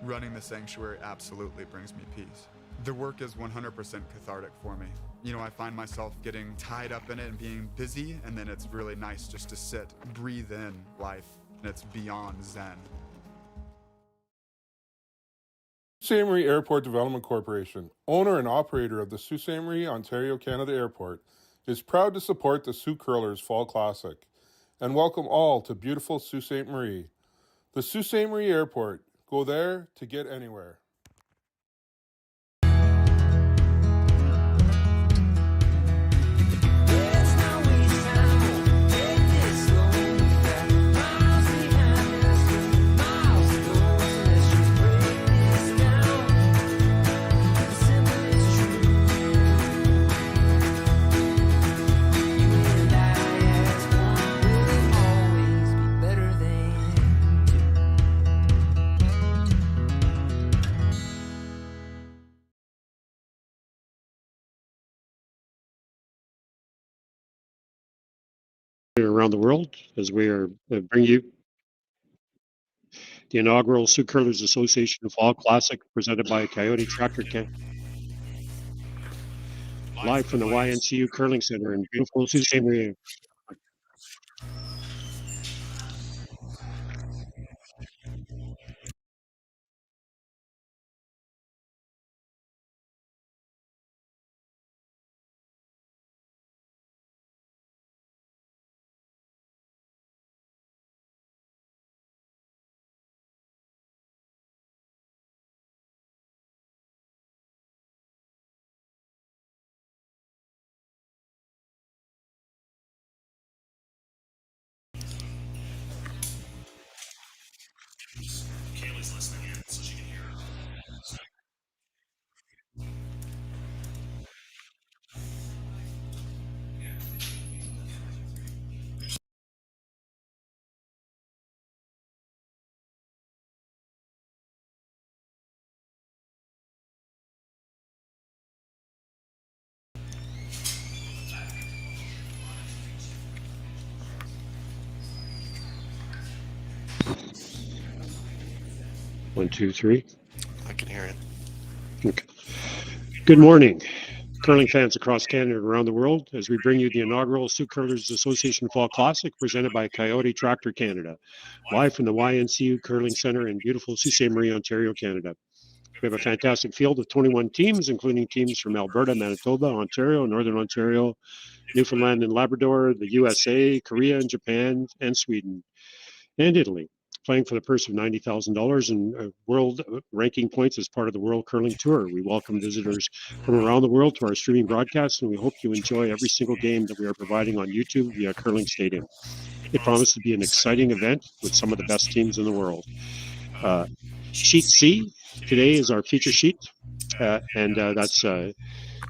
Running the sanctuary absolutely brings me peace. The work is 100% cathartic for me. You know, I find myself getting tied up in it and being busy, and then it's really nice just to sit, breathe in life, and it's beyond zen. Ste.Marie Airport Development Corporation, owner and operator of the Ste.Marie, Ontario, Canada Airport, is proud to support the Sault Curlers Fall Classic and welcome all to beautiful Sault Ste. Marie. The Sault Ste. Marie Airport, go there to get anywhere. Around the world as we are bring you the inaugural Sault Curlers Association Fall Classic presented by KIOTI Tractor Camp. Live from the YNCU Curling Center in beautiful Sault Ste. Marie. Kaylee's listening in so she can hear. One, two, three. I can hear it. Okay. Good morning, curling fans across Canada and around the world, as we bring you the inaugural Sault Curlers Association Fall Classic presented by KIOTI Tractor Canada, live from the YNCU Curling Center in beautiful Sault Ste. Marie, Ontario, Canada. We have a fantastic field of 21 teams, including teams from Alberta, Manitoba, Ontario, Northern Ontario, Newfoundland and Labrador, the USA, Korea, and Japan, and Sweden, and Italy, playing for the purse of $90,000 in world ranking points as part of the World Curling Tour. We welcome visitors from around the world to our streaming broadcast, and we hope you enjoy every single game that we are providing on YouTube via Curling Stadium. It promises to be an exciting event with some of the best teams in the world. Sheet C today is our feature sheet, and that's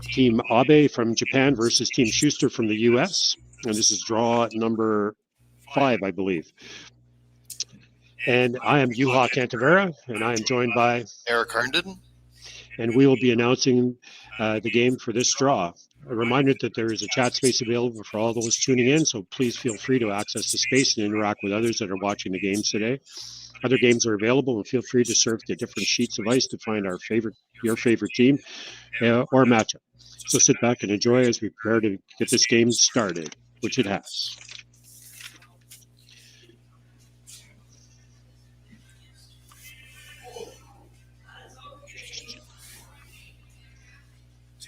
Team Abe from Japan versus Team Shuster from the US, and this is draw number 5, I believe. And I am Juha Cantavera, and I am joined by Eric Herndon. And we will be announcing the game for this draw. A reminder that there is a chat space available for all those tuning in, so please feel free to access the space and interact with others that are watching the games today. Other games are available, and feel free to surf the different sheets of ice to find your favorite team or matchup. So sit back and enjoy as we prepare to get this game started, which it has.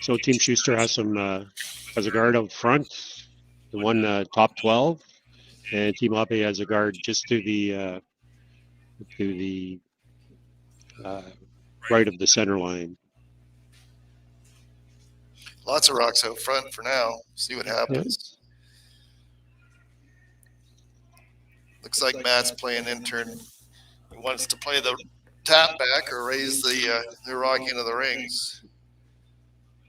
So Team Shuster has a guard out front, the one top 12, and Team Abe has a guard just to the right of the center line. Lots of rocks out front for now. See what happens. Yeah. Looks like Matt's playing intern. He wants to play the tap back or raise the rock into the rings.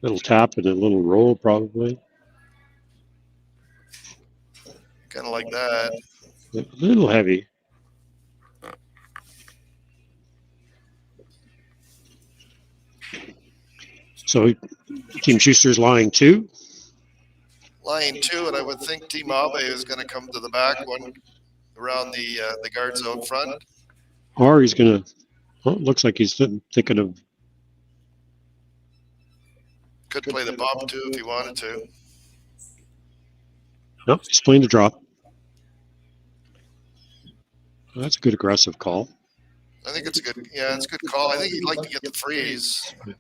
Little tap and a little roll, probably. Kind of like that. A little heavy. So Team Schuster's line 2. Line 2, and I would think Team Abe is going to come to the back one around the guards out front. Or he's going to Well, it looks like he's thinking of. Could play the bump too if he wanted to. No, he's playing the drop. Well, that's a good aggressive call. I think it's a good, yeah, it's a good call. I think he'd like to get the freeze. If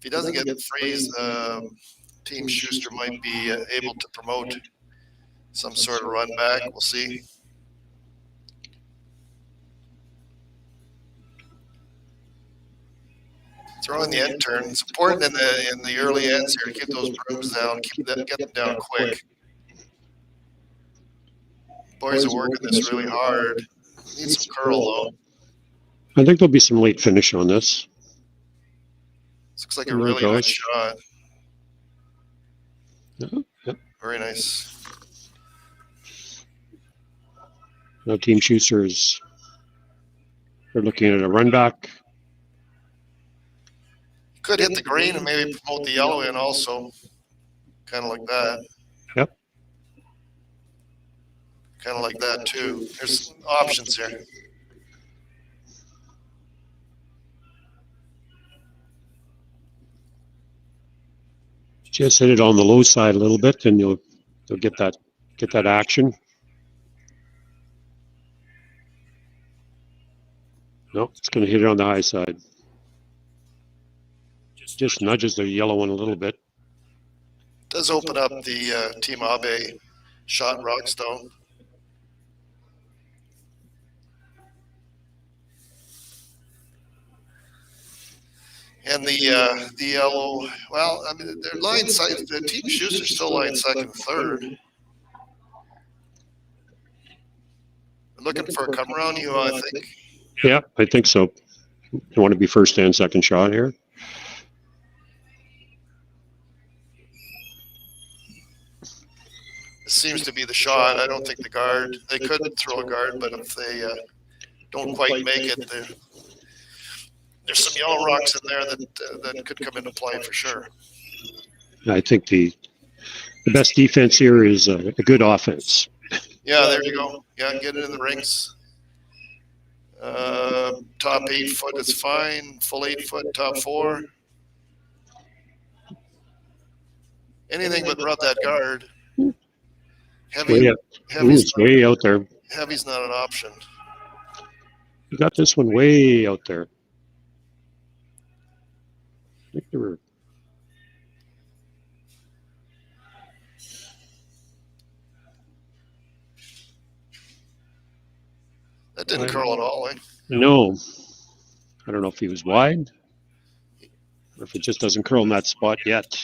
he doesn't get the freeze, Team Shuster might be able to promote some sort of run back. We'll see. Throwing the end turn. It's important in the early ends here to keep those brooms down, get them down quick. Boys are working this really hard. Need some curl though. I think there'll be some late finish on this. This looks like a really nice shot. Yep. Very nice. Now Team Schuster's, they're looking at a run back. Could hit the green and maybe promote the yellow in also. Kind of like that. Yep. Kind of like that too. There's options here. Just hit it on the low side a little bit, and you'll get that action. No, it's going to hit it on the high side. Just nudges the yellow one a little bit. Does open up the Team Abe shot rockstone. And the yellow, well, I mean, they're line side. The Team Schuster's still line second, third. Looking for a come around you, I think. Yeah, I think so. You want to be first and second shot here. This seems to be the shot. I don't think the guard, they could throw a guard, but if they don't quite make it, there's some yellow rocks in there that could come into play for sure. I think the best defense here is a good offense. Yeah, there you go. Yeah, get it in the rings. Top 8 foot is fine. Full 8 foot, top 4. Anything but rub that guard. Heavy's way out there. Heavy's not an option. You got this one way out there. I think they were. That didn't curl at all, eh? No. I don't know if he was wide or if it just doesn't curl in that spot yet.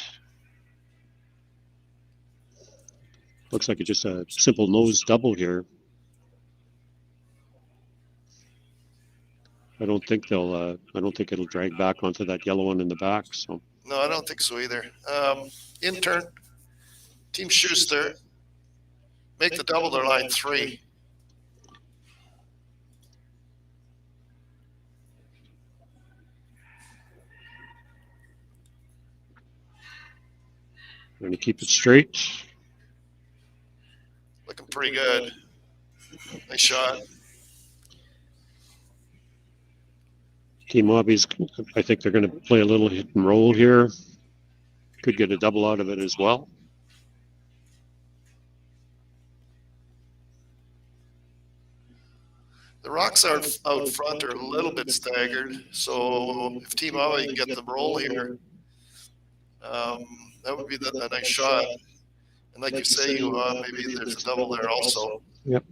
Looks like it's just a simple nose double here. I don't think I don't think it'll drag back onto that yellow one in the back. So no, I don't think so either. Intern, Team Schuster, make the double their line 3. Going to keep it straight. Looking pretty good. Nice shot. Team Abe's, I think they're going to play a little hit and roll here. Could get a double out of it as well. The rocks out front are a little bit staggered, so if Team Abe can get the roll here, that would be a nice shot. And like you say, maybe there's a double there also. Yep.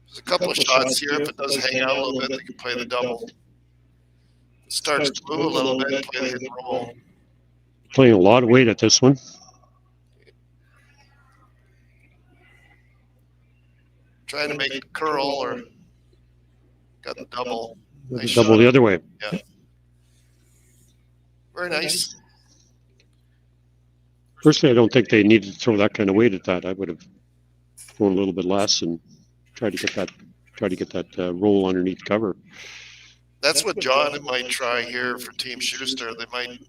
There's a couple of shots here. If it does hang out a little bit, they can play the double. It starts to move a little bit, play the hit and roll. Playing a lot of weight at this one. Trying to make it curl or got the double. Nice Double shot. the other way. Yeah. Very nice. Personally, I don't think they needed to throw that kind of weight at that. I would have thrown a little bit less and tried to get that roll underneath cover. That's what John might try here for Team Schuster. They might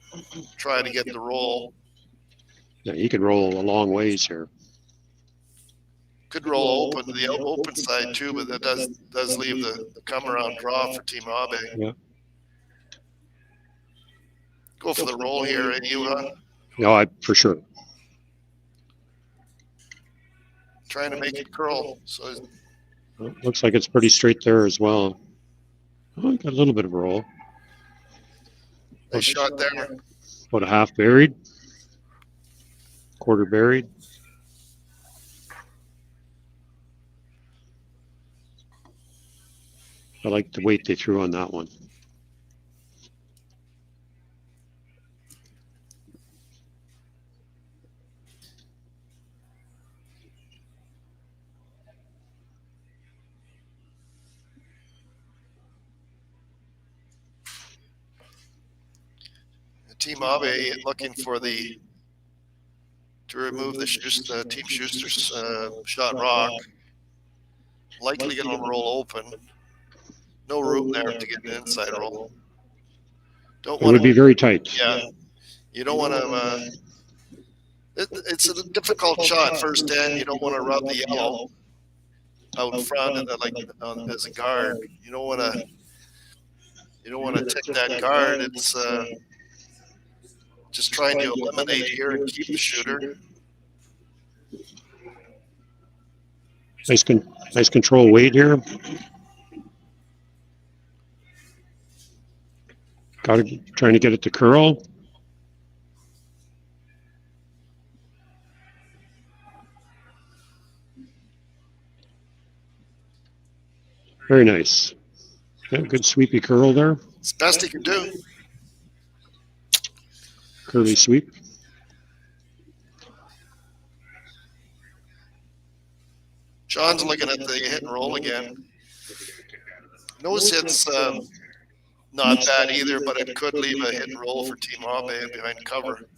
try to get the roll. Yeah, he could roll a long ways here. Could roll open to the open side too, but that does leave the come around draw for Team Abe. Yeah. Go for the roll here, you No, for sure. trying to make it curl. So Well, looks like it's pretty straight there as well. Oh, got a little bit of a roll. nice shot there. About a half buried, quarter buried. I like the weight they threw on that one. Team Abe looking for to remove the Team Schuster's shot rock. Likely going to roll open. No room there to get an inside roll. Don't It would be very tight. Yeah, you don't want to. It's a difficult shot first end. You don't want to rub the yellow out front and then as a guard. You don't want to. You don't want to tick that guard. It's just trying to eliminate here and keep the shooter. Nice control weight here. Trying to get it to curl. Very nice. Yeah, good sweepy curl there. It's the best he can do. Curly sweep. John's looking at the hit and roll again. Nose hit's not bad either, but it could leave a hit and roll for Team Abe behind cover.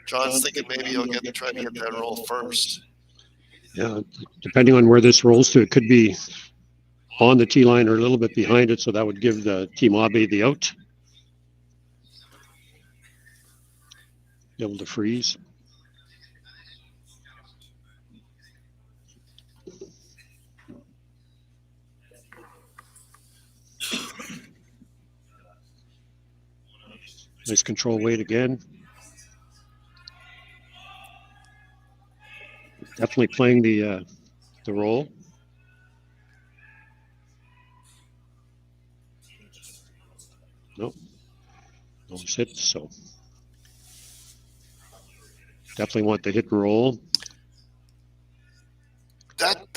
John's thinking maybe he'll try to get that roll first. Yeah, depending on where this rolls to, it could be on the tee line or a little bit behind it, so that would give the Team Abe the out. Be able to freeze. Nice control weight again. Definitely playing the roll. Nope. No hit, so definitely want the hit and roll. That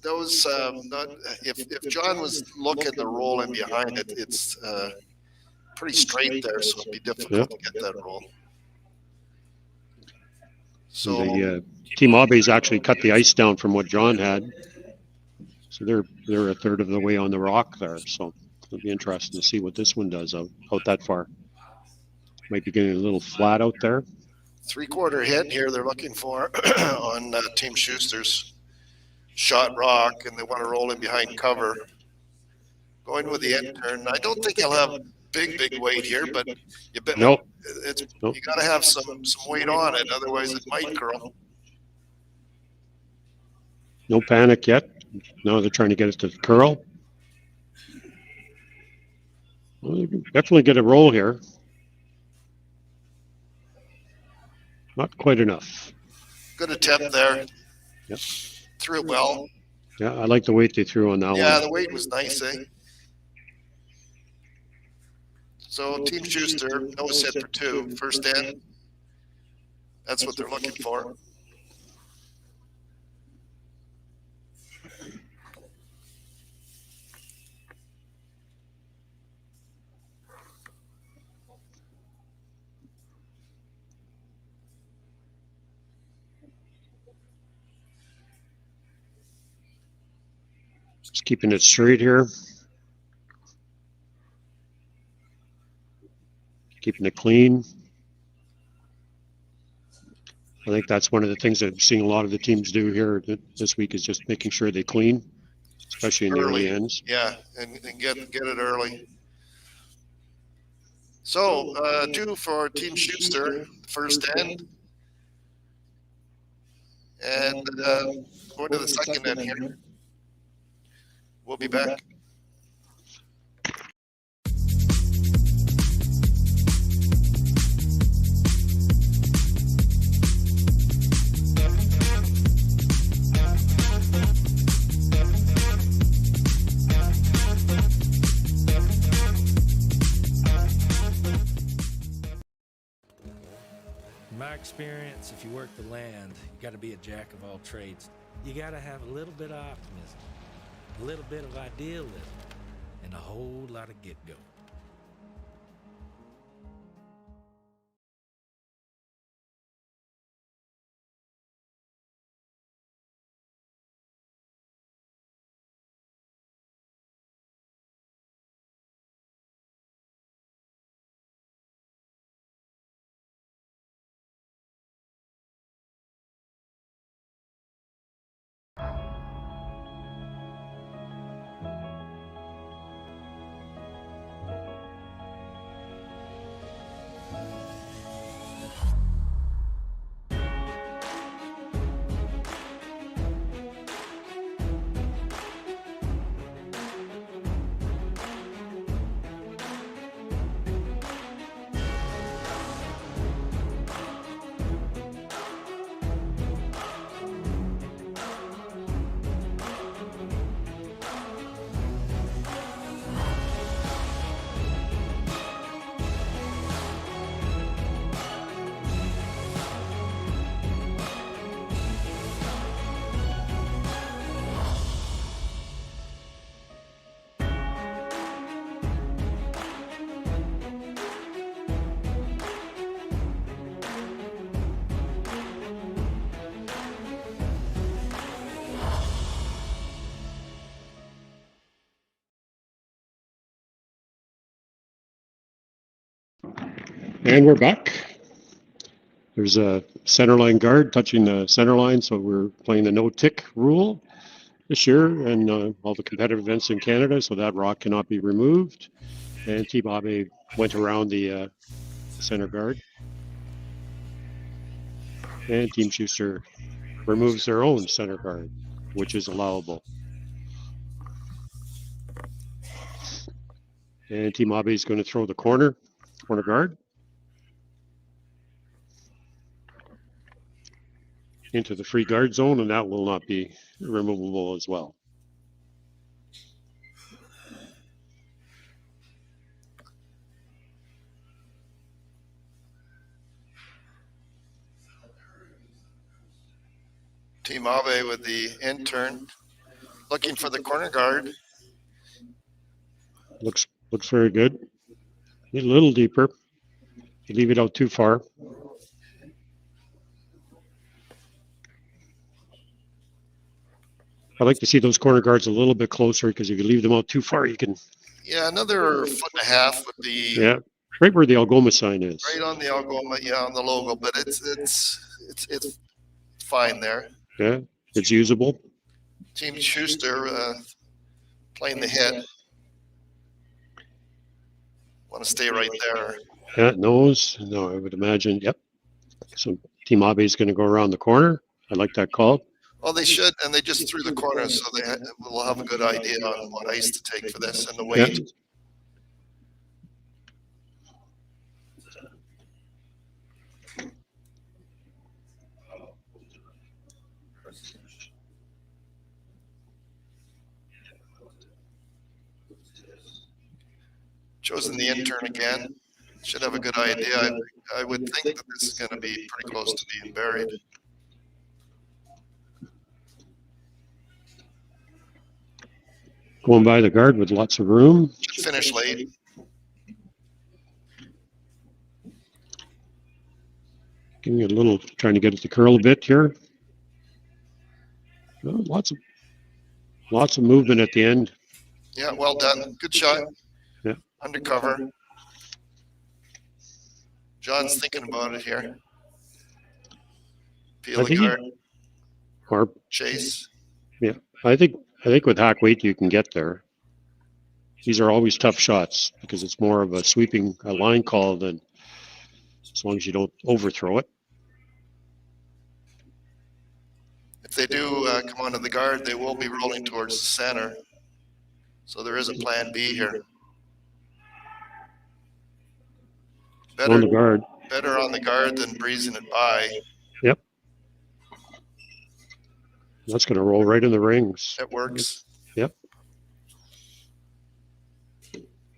was not if John was looking the roll and behind it, it's pretty straight there, so it'd be difficult to get that roll. So the Team Abe's actually cut the ice down from what John had, so they're a third of the way on the rock there. So it'll be interesting to see what this one does out that far. Might be getting a little flat out there. 3/4 hit here they're looking for on Team Schuster's shot rock, and they want to roll in behind cover. Going with the end turn. I don't think he'll have big weight here, but you bet. Nope. You got to have some weight on it, otherwise it might curl. No panic yet. No, they're trying to get it to curl. Well, they can definitely get a roll here. Not quite enough. Good attempt there. Yep. Threw it well. Yeah, I like the weight they threw on that one. Yeah, the weight was nice, eh? So Team Schuster, no set for 2, first in. That's what they're looking for. Just keeping it straight here. Keeping it clean. I think that's one of the things that I'm seeing a lot of the teams do here this week is just making sure they clean, especially in the early ends. Yeah, and get it early. So 2 for Team Schuster, first end. And going to the second end here. We'll be back. In my experience, if you work the land, you got to be a jack of all trades. You got to have a little bit of optimism, a little bit of idealism, and a whole lot of get-go. And we're back. There's a center line guard touching the center line, so we're playing the no tick rule this year and all the competitive events in Canada, so that rock cannot be removed. And Team Abe went around the center guard. And Team Shuster removes their own center guard, which is allowable. And Team Abe is going to throw the corner guard into the free guard zone, and that will not be removable as well. Team Abe with the intern looking for the corner guard. Looks very good. A little deeper. You leave it out too far. I like to see those corner guards a little bit closer, because if you leave them out too far, you can. Yeah, another foot and a half would be. Yeah, right where the Algoma sign is. Right on the Algoma, yeah, on the logo, but it's fine there. Yeah, it's usable. Team Shuster playing the hit. Want to stay right there. Yeah, nose. No, I would imagine. Yep. So Team Abe is going to go around the corner. I like that call. Well, they should, and they just threw the corner, so they will have a good idea on what ice to take for this and the weight. Yeah. Chosen the intern again. Should have a good idea. I would think that this is going to be pretty close to being buried. Going by the guard with lots of room. Should finish late. Giving it a little, trying to get it to curl a bit here. Oh, lots of movement at the end. Yeah, well done. Good shot. Yeah. Undercover. John's thinking about it here. Peel the guard. Or chase. Yeah, I think with hack weight you can get there. These are always tough shots because it's more of a sweeping line call than, as long as you don't overthrow it. If they do come onto the guard, they will be rolling towards the center. So there is a plan B here. Better on the guard. Better on the guard than breezing it by. Yep. That's going to roll right in the rings. That works. Yep.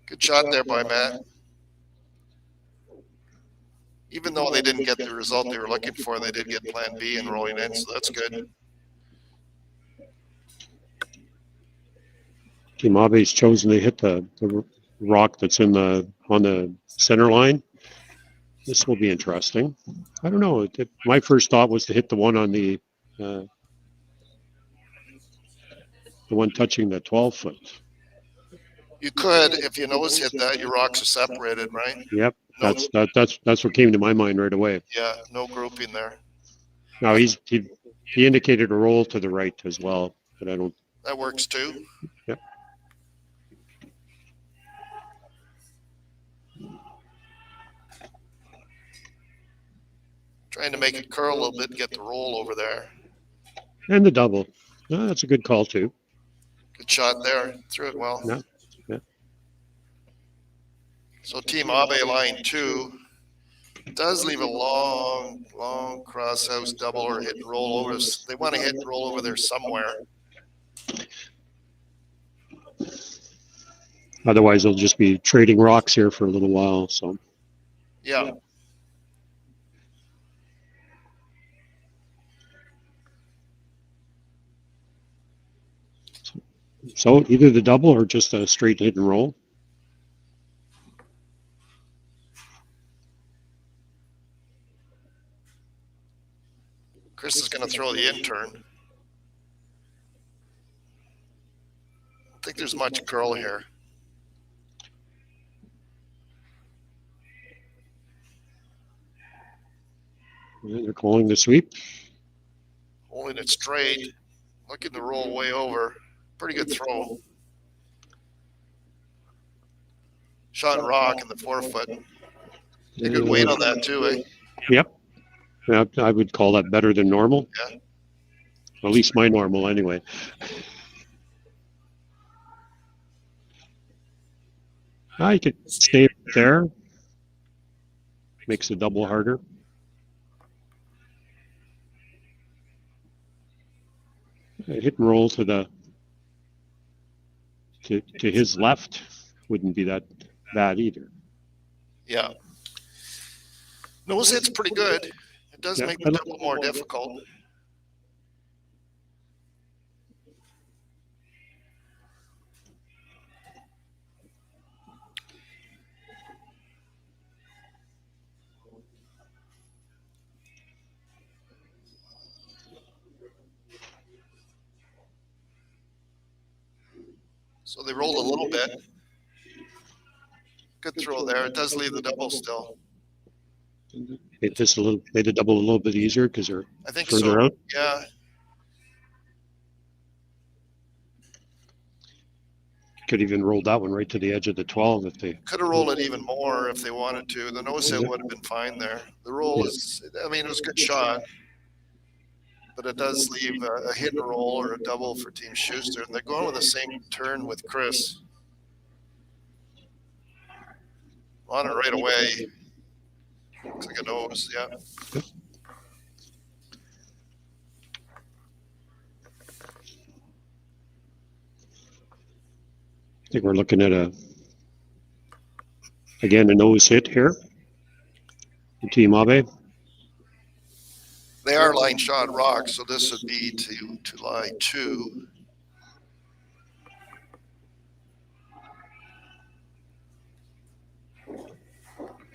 Good shot there by Matt. Even though they didn't get the result they were looking for, they did get plan B and rolling in, so that's good. Team Abe's chosen to hit the rock that's on the center line. This will be interesting. I don't know. My first thought was to hit the one on the one touching the 12-foot. You could, if you nose hit that, your rocks are separated, right? Yep, No, that's what came to my mind right away. yeah, no grouping there. Now he indicated a roll to the right as well, but I don't. That works too. Yep. Trying to make it curl a little bit and get the roll over there. And the double. That's a good call too. Good shot there. Threw it well. Yeah. Yeah. So Team Abe line 2 does leave a long cross house double or hit and roll over. They want to hit and roll over there somewhere. Otherwise, they'll just be trading rocks here for a little while. So. Yeah. So either the double or just a straight hit and roll. Chris is going to throw the intern. I don't think there's much curl here. Yeah, they're calling the sweep. Holding it straight. Looking to roll way over. Pretty good throw. Shot rock in the 4-foot. A good weight on that too, eh? Yep. Yeah, I would call that better than normal. Yeah. At least my normal anyway. I could stay there. Makes the double harder. Hit and roll to his left wouldn't be that bad either. Yeah. Nose hit's pretty good. It does Yeah, make the double more difficult. So they rolled a little bit. Good throw there. It does leave the double still. Made the double a little bit easier because they're I think further so. out. Yeah. Could even roll that one right to the edge of the 12 if they. Could have rolled it even more if they wanted to. The nose hit would have been fine there. The roll is, I mean, it was a good shot, but it does leave a hit and roll or a double for Team Schuster. And they're going with the same turn with Chris. On it right away. Looks like a nose, yeah. I think we're looking at again a nose hit here. Team Abe. They are line shot rocks, so this would be to line 2.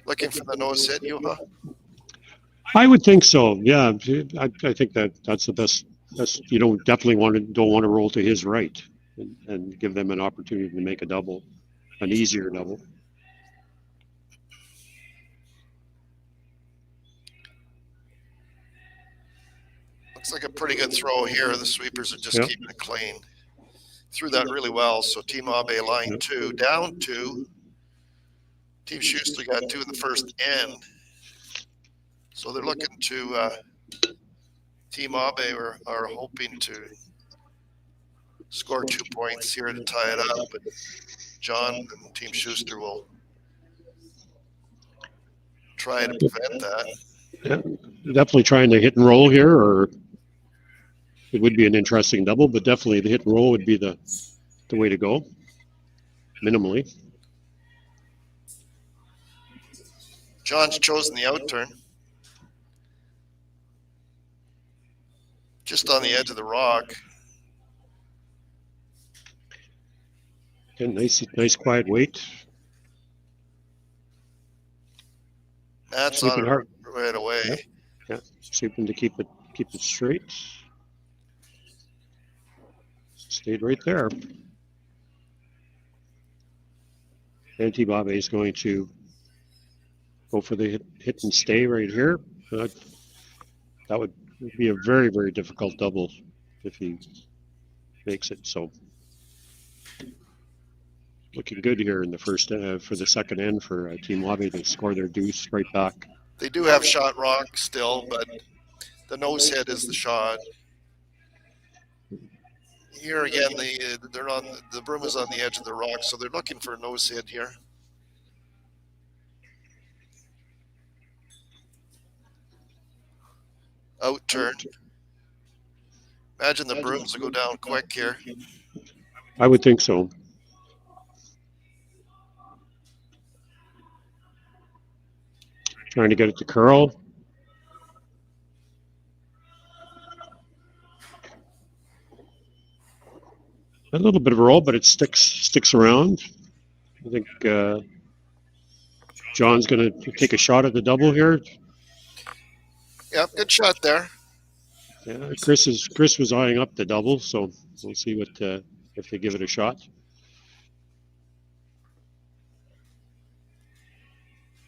Looking for the nose hit, Yuha? I would think so. Yeah, I think that's the best. You definitely don't want to roll to his right and give them an opportunity to make a double, an easier double. Looks like a pretty good throw here. The sweepers are just keeping it clean. Threw that really well. So Team Abe line 2, down 2. Team Schuster got 2 in the first end. So they're looking to Team Abe are hoping to score 2 points here to tie it up. But John and Team Schuster will try to prevent that. Yeah, definitely trying to hit and roll here, or it would be an interesting double, but definitely the hit and roll would be the way to go, minimally. John's chosen the out turn. Just on the edge of the rock. And nice quiet weight. Matt's Sweeping on it hard. right away. Yep. Yeah, sweeping to keep it straight. Stayed right there. And Ste.Marie is going to go for the hit and stay right here. That would be a very, very difficult double if he makes it. So looking good here in the first for the second end for Ste.Marie to score their deuce right back. They do have shot rock still, but the nose head is the shot. Here again, the broom is on the edge of the rock, so they're looking for a nose hit here. Out turn. Imagine the brooms will go down quick here. I would think so. Trying to get it to curl. A little bit of a roll, but it sticks around. I think John's going to take a shot at the double here. Yep, good shot there. Yeah, Chris was eyeing up the double, so we'll see what if they give it a shot.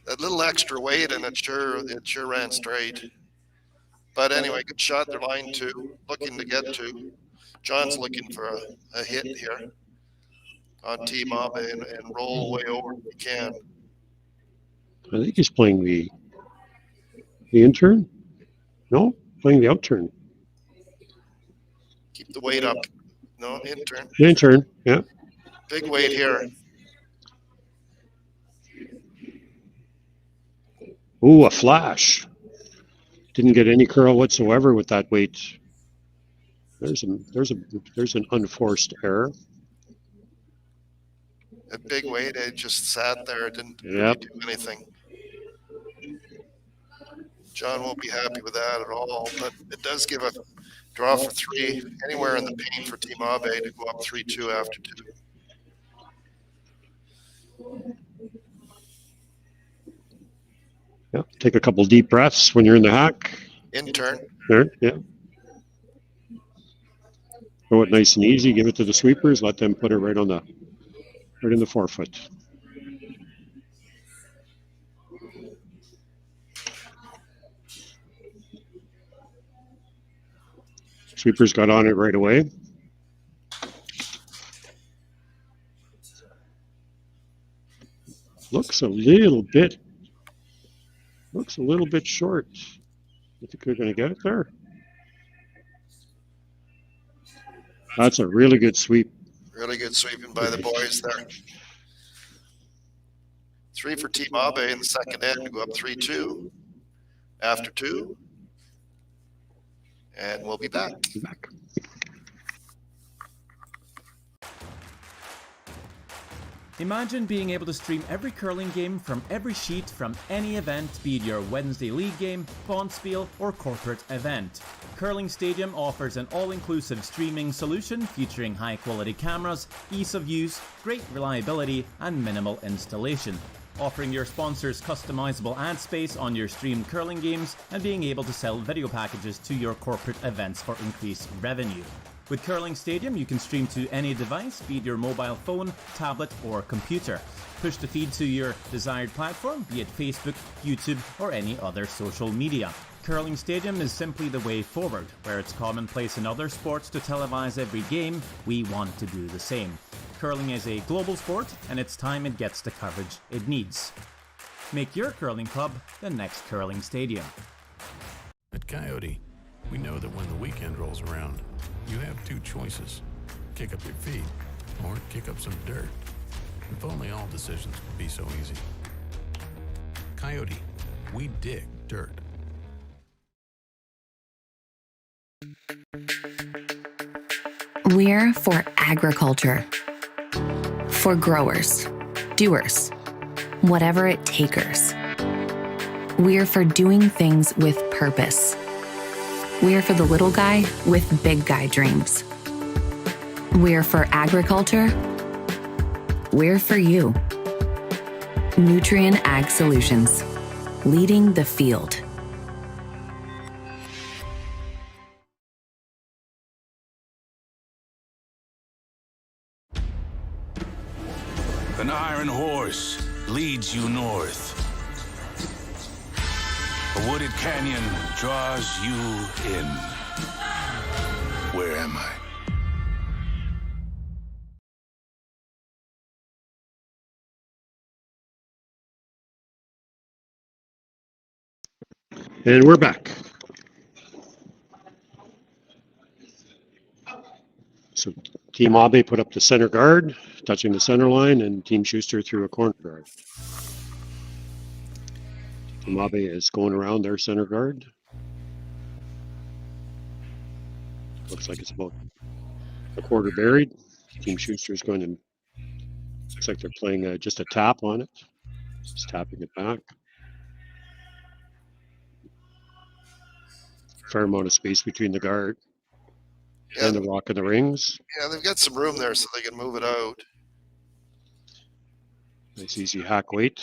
That little extra weight, and it sure ran straight. But anyway, good shot. They're line two, looking to get to. John's looking for a hit here on Ste.Marie and roll way over if he can. I think he's playing the in turn. No, playing the out turn. Keep the weight up. No, in turn. In turn, yeah. Big weight here. Ooh, a flash. Didn't get any curl whatsoever with that weight. There's an unforced error. A big weight, it just sat there. It didn't really Yep. do anything. John won't be happy with that at all, but it does give a draw for three, anywhere in the paint for Ste.Marie to go up 3-2 after two. Yeah, take a couple deep breaths when you're in the hack. In turn. There, yeah. Throw it nice and easy. Give it to the sweepers. Let them put it right in the forefoot. Sweepers got on it right away. Looks a little bit short. I think they're going to get it there. That's a really good sweep. Really good sweeping by the boys there. Three for Ste.Marie in the second end to go up 3-2 after two. And we'll be back. Imagine being able to stream every curling game from every sheet from any event, be it your Wednesday league game, bonspiel, or corporate event. Curling Stadium offers an all-inclusive streaming solution featuring high-quality cameras, ease of use, great reliability, and minimal installation. Offering your sponsors customizable ad space on your streamed curling games and being able to sell video packages to your corporate events for increased revenue. With Curling Stadium, you can stream to any device, be it your mobile phone, tablet, or computer. Push the feed to your desired platform, be it Facebook, YouTube, or any other social media. Curling Stadium is simply the way forward. Where it's commonplace in other sports to televise every game, we want to do the same. Curling is a global sport, and it's time it gets the coverage it needs. Make your curling club the next Curling Stadium. At Coyote, we know that when the weekend rolls around, you have two choices. Kick up your feet or kick up some dirt. If only all decisions would be so easy. Coyote, we dig dirt. We're for agriculture. For growers, doers, whatever it takers. We're for doing things with purpose. We're for the little guy with big guy dreams. We're for agriculture. We're for you. Nutrien Ag Solutions, leading the field. An iron horse leads you north. A wooded canyon draws you in. Where am I? And we're back. So Team Abe put up the center guard, touching the center line, and Team Shuster threw a corner guard. Team Abe is going around their center guard. Looks like it's about a quarter buried. Team Shuster is going to, looks like they're playing just a tap on it. Just tapping it back. Fair amount of space between the guard and the rock and the rings. Yeah, they've got some room there so they can move it out. Nice easy hack weight.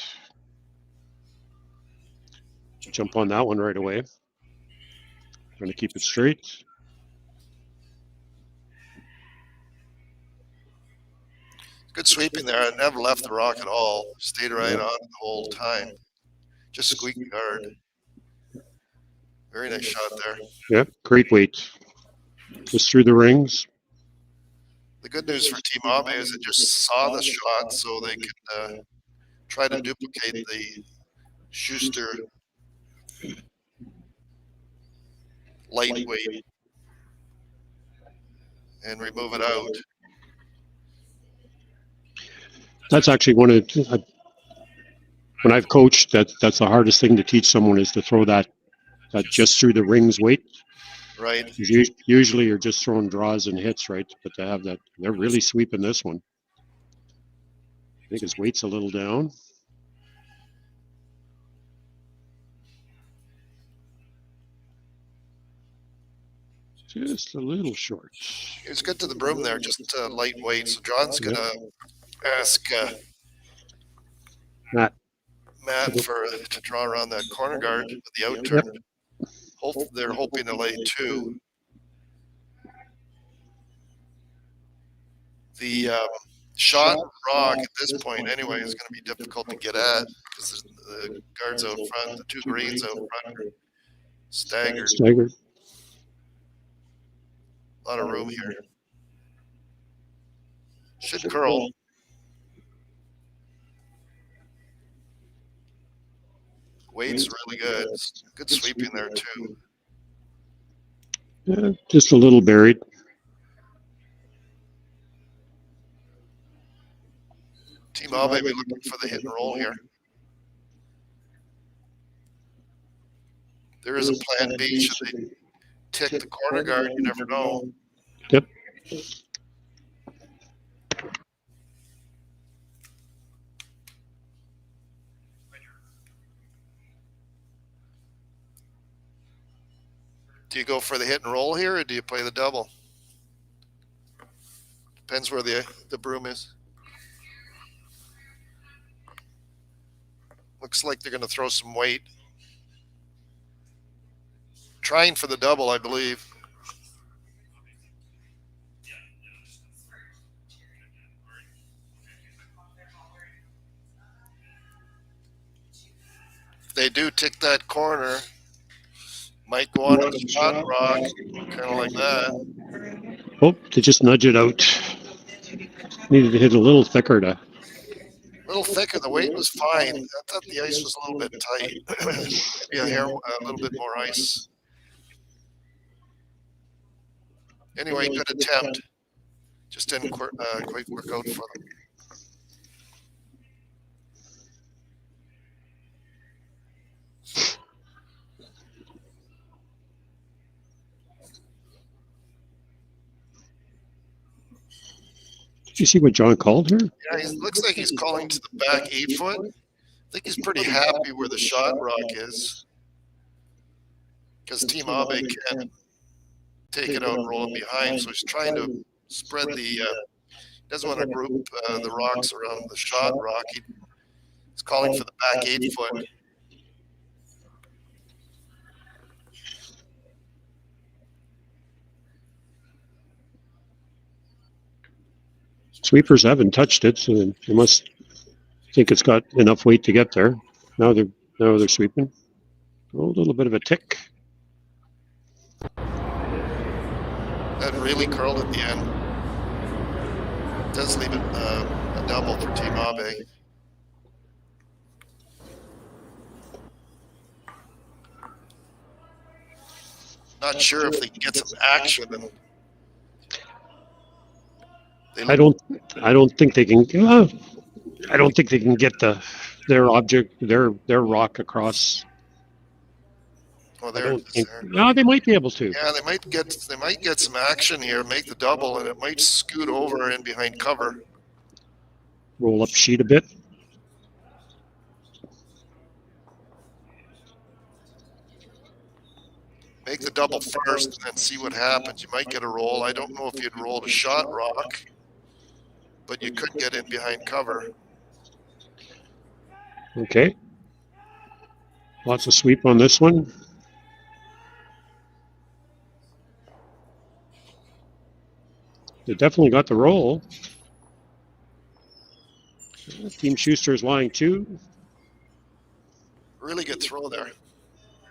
Jump on that one right away. Trying to keep it straight. Good sweeping there. I never left the rock at all. Stayed right on it the whole time. Just squeaky guard. Very nice shot there. Yep, great weight. Just through the rings. The good news for Team Abe is they just saw the shot so they could try to duplicate the Shuster lightweight and remove it out. That's actually one of, when I've coached, that's the hardest thing to teach someone is to throw that just through the rings weight. Right. Usually you're just throwing draws and hits, right? But to have that, they're really sweeping this one. I think his weight's a little down. Just a little short. He was good to the broom there, just lightweight. So John's going to ask Matt to draw around that corner guard with the out turn. Yep. They're hoping to lay two. The shot rock at this point anyway is going to be difficult to get at because the guards out front, the two greens out front are staggered. A lot of room here. Should curl. Weight's really good. Good sweeping there too. Yeah, just a little buried. Team Abe be looking for the hit and roll here. There is a plan B. Should they tick the corner guard? You never know. Yep. Do you go for the hit and roll here, or do you play the double? Depends where the broom is. Looks like they're going to throw some weight. Trying for the double, I believe. If they do tick that corner, might go on a shot rock, kind of like that. Oh, to just nudge it out. Needed to hit a little thicker to. A little thicker. The weight was fine. I thought the ice was a little bit tight. Maybe a little bit more ice. Anyway, good attempt. Just didn't quite work out for them. Did you see what John called here? Yeah, he looks like he's calling to the back 8 foot think he's pretty happy where the shot rock is, because Team Abe can take it out and roll it behind. So he's trying to spread the, doesn't want to group the rocks around the shot rock. He's calling for the back 8 foot. Sweepers haven't touched it, so they must think it's got enough weight to get there. Now they're sweeping. Oh, a little bit of a tick. That really curled at the end. Does leave it a double for Team Abe. Not sure if they can get some action. I don't think they can. I don't think they can get their rock across. Well, there. No, they might be able to. Yeah, they might get some action here, make the double, and it might scoot over in behind cover. Roll up sheet a bit. Make the double first and then see what happens. You might get a roll. I don't know if you'd roll a shot rock, but you could get in behind cover. Okay. Lots of sweep on this one. They definitely got the roll. Team Shuster is lying 2. Really good throw there.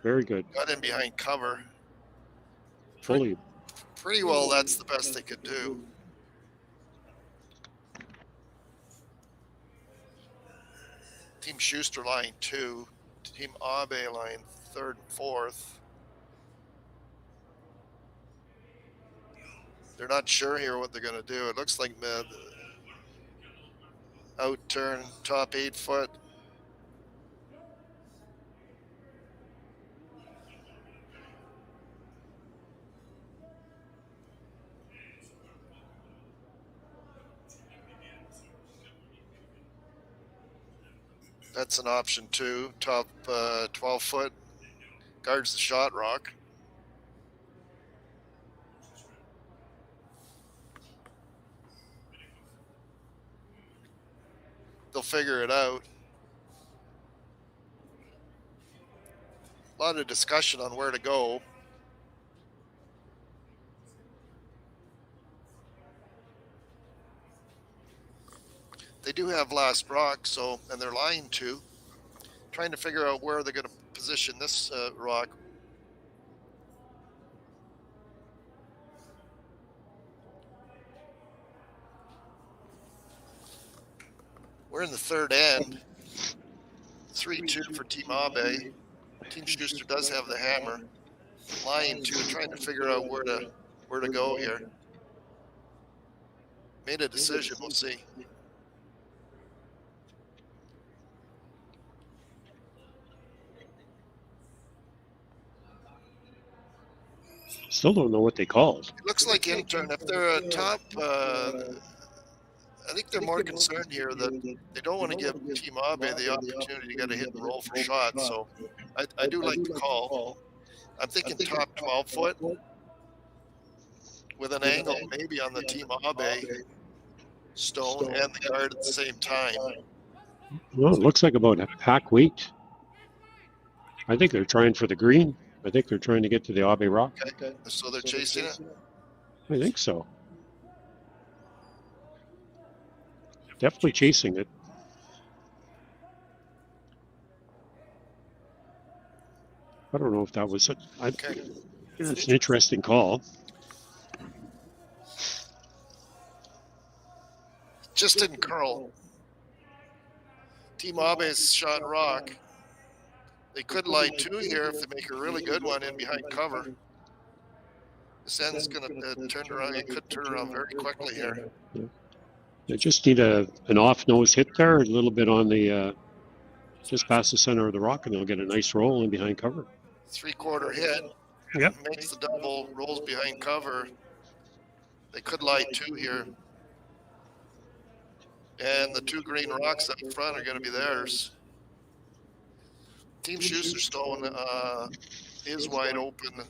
Very good. Got in behind cover. Fully. Pretty well, that's the best they could do. Team Shuster line 2. Team Abe line 3rd and 4th. They're not sure here what they're going to do. It looks like out turn, top 8 foot. That's an option 2. Top 12 foot. Guards the shot rock. They'll figure it out. A lot of discussion on where to go. They do have last rock, and they're lying 2. Trying to figure out where they're going to position this rock. We're in the 3rd end. 3-2 for Team Abe. Team Shuster does have the hammer. Lying 2, trying to figure out where to go here. Made a decision. We'll see. Still don't know what they called. It looks like in turn. If they're a top, I think they're more concerned here that they don't want to give Team Abe the opportunity to get a hit and roll for shots. So I do like the call. I'm thinking top 12 foot with an angle maybe on the Team Abe stone and the guard at the same time. Well, it looks like about a pack weight. I think they're trying for the green. I think they're trying to get to the Abe rock. Okay, so they're chasing it? I think so. Definitely chasing it. I don't know if that was it's an interesting call. Just didn't curl. Team Abe's shot rock. They could lie 2 here if they make a really good one in behind cover. This end's going to turn around. It could turn around very quickly here. Yeah. They just need an off-nose hit there, a little bit on the just past the center of the rock, and they'll get a nice roll in behind cover. 3/4 hit. Yep. Makes the double, rolls behind cover. They could lie 2 here. And the 2 green rocks up front are going to be theirs. Team Schuster stone is wide open.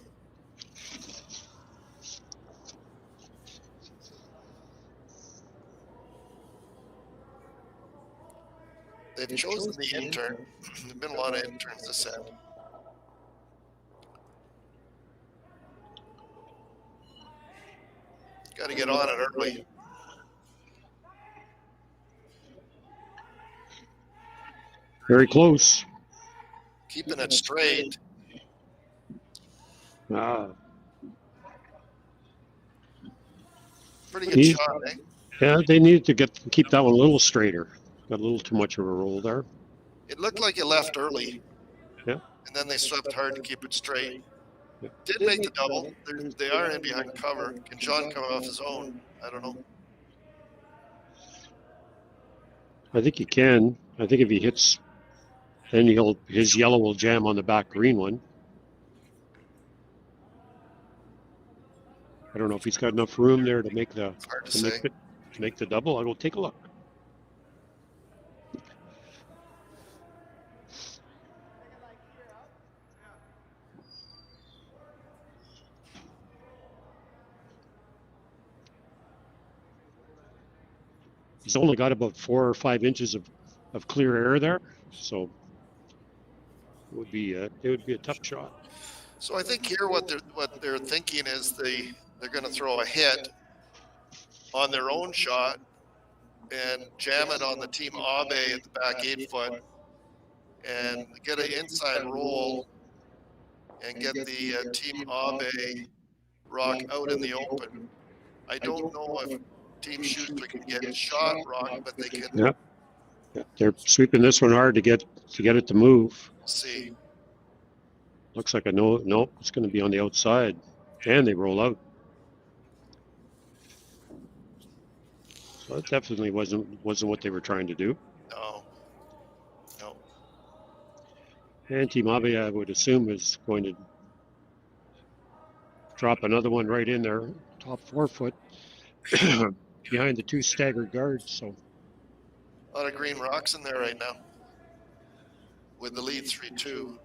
They've chosen the intern. There've been a lot of interns this end. Got to get on it early. Very close. Keeping it straight. Pretty good shot, eh? Yeah, they needed to keep that one a little straighter. Got a little too much of a roll there. It looked like it left early. Yeah. And then they swept hard to keep it straight. Yeah. Did make the double. They are in behind cover. Can John come off his own? I don't know. I think he can. I think if he hits, then his yellow will jam on the back green one. I don't know if he's got enough room there to make the Hard to say. make the double. I'll go take a look. He's only got about 4 or 5 inches of clear air there, so it would be a tough shot. So I think here what they're thinking is they're going to throw a hit on their own shot and jam it on the Team Abe at the back 8 foot and get an inside roll and get the Team Abe rock out in the open. I don't know if Team Schuster can get shot rock, but they can. Yep. Yeah, they're sweeping this one hard to get it to move. See. Looks like a no. Nope, it's going to be on the outside, and they roll out. So that definitely wasn't what they were trying to do. No. No. And Team Abe, I would assume, is going to drop another one right in there, top 4 foot, behind the 2 staggered guards. So A lot of green rocks in there right now with the lead 3-2.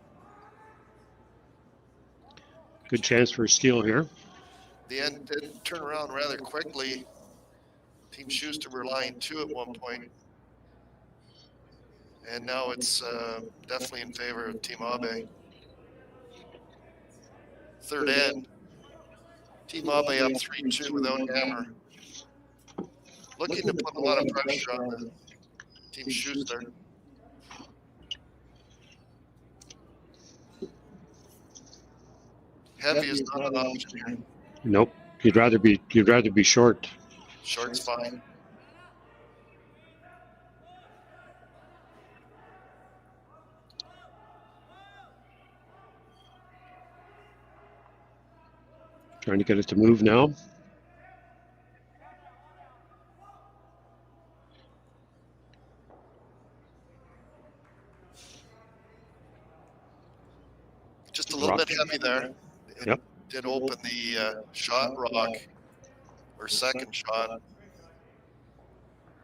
good chance for a steal here. The end did turn around rather quickly. Team Schuster were lying 2 at one point. And now it's definitely in favor of Team Abe. Third end. Team Abe up 3-2 without hammer. Looking to put a lot of pressure on the Team Schuster. Heavy is not an option here. Nope. You'd rather be short. Short's fine. Trying to get it to move now. Just a little bit heavy there. It Yep. did open the shot rock or second shot.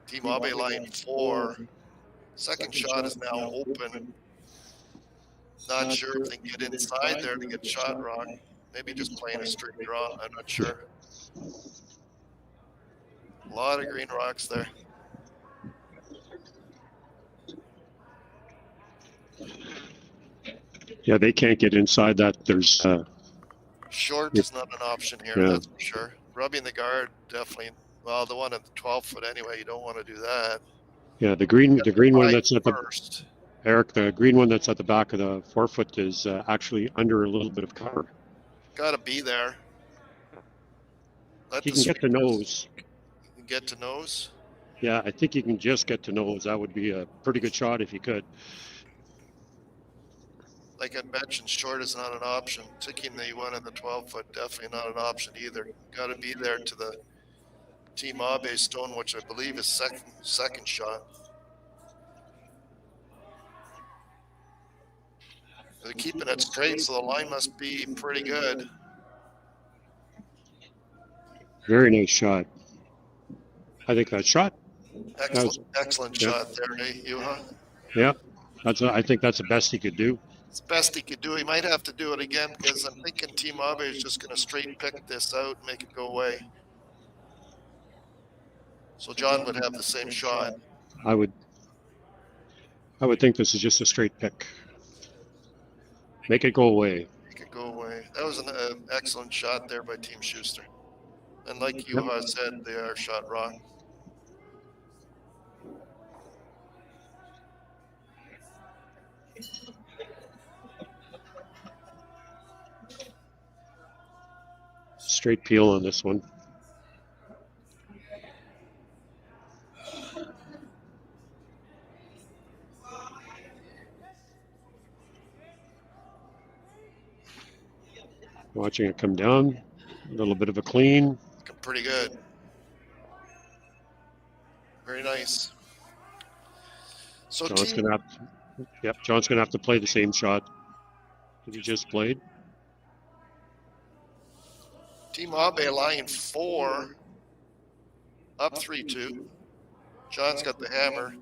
Team Abe line 4. Second shot is now open. Not sure if they can get inside there to get shot rock. Maybe just playing a straight draw. I'm not sure. A lot of green rocks there. Yeah, they can't get inside that. There's Short is not an option here, Yeah. that's for sure. Rubbing the guard, definitely. Well, the one at the 12 foot anyway, you don't want to do that. yeah, the green one Right that's at the first. Eric, the green one that's at the back of the 4 foot is actually under a little bit of cover. Got to be there. Let He the can get to sweepers nose. Get to nose. Yeah, I think you can just get to nose. That would be a pretty good shot if you could. Like I mentioned, short is not an option. Ticking the one in the 12 foot, definitely not an option either. Got to be there to the Team Abe stone, which I believe is second shot. They're keeping it straight, so the line must be pretty good. Very nice shot. I think that shot. Excellent Yeah. shot there, eh, Juha? Yeah, I think that's the best he could do. It's the best he could do. He might have to do it again because I'm thinking Team Abe is just going to straight pick this out and make it go away. So John would have the same shot. I would think this is just a straight pick. Make it go away. Make it go away. That was an excellent shot there by Team Shuster. And like you said, they are shot wrong. Straight peel on this one. Watching it come down. A little bit of a clean. Looking pretty good. Very nice. So John's gonna have to play the same shot that he just played. Team Abe line 4, up 3-2. John's got the hammer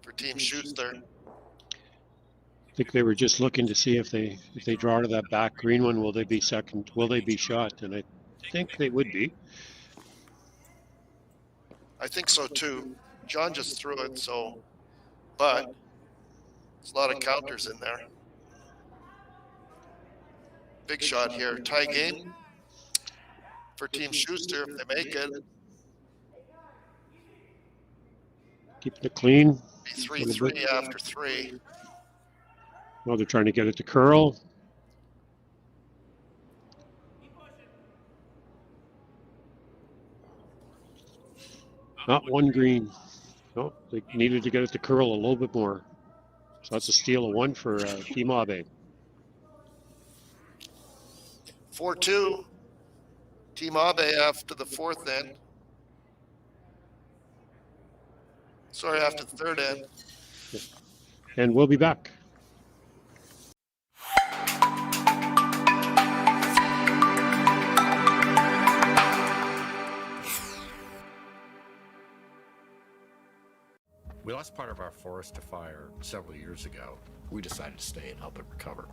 for Team Schuster. I think they were just looking to see if they draw to that back green one, will they be second? Will they be shot? And I think they would be. I think so too. John just threw it, so, but there's a lot of counters in there. Big shot here. Tie game for Team Schuster if they make it. Keeping it clean. Be 3-3 after 3. Well, they're trying to get it to curl. Not one green. No, they needed to get it to curl a little bit more. So that's a steal of 1 for Team Abe. 4-2. Team Abe after the 4th end. Sorry, after the 3rd end. And we'll be back. We lost part of our forest to fire several years ago. We decided to stay and help it recover.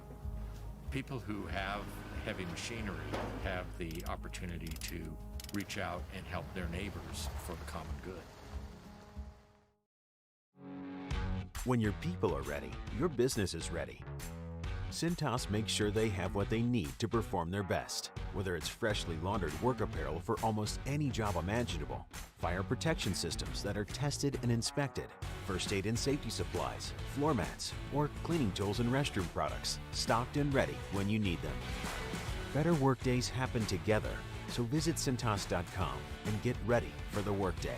People who have heavy machinery have the opportunity to reach out and help their neighbors for the common good. When your people are ready, your business is ready. Cintas makes sure they have what they need to perform their best. Whether it's freshly laundered work apparel for almost any job imaginable, fire protection systems that are tested and inspected, first aid and safety supplies, floor mats, or cleaning tools and restroom products, stocked and ready when you need them. Better workdays happen together, so visit Cintas.com and get ready for the workday.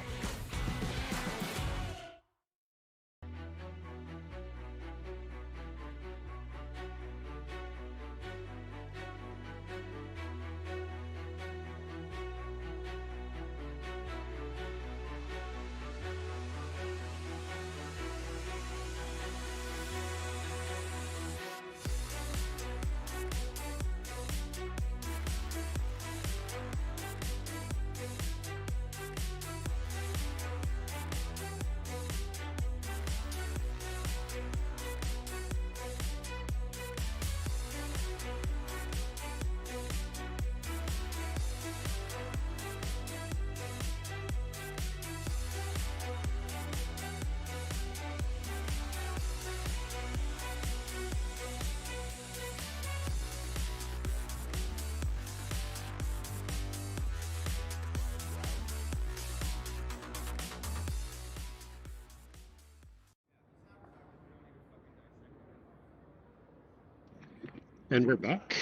And we're back.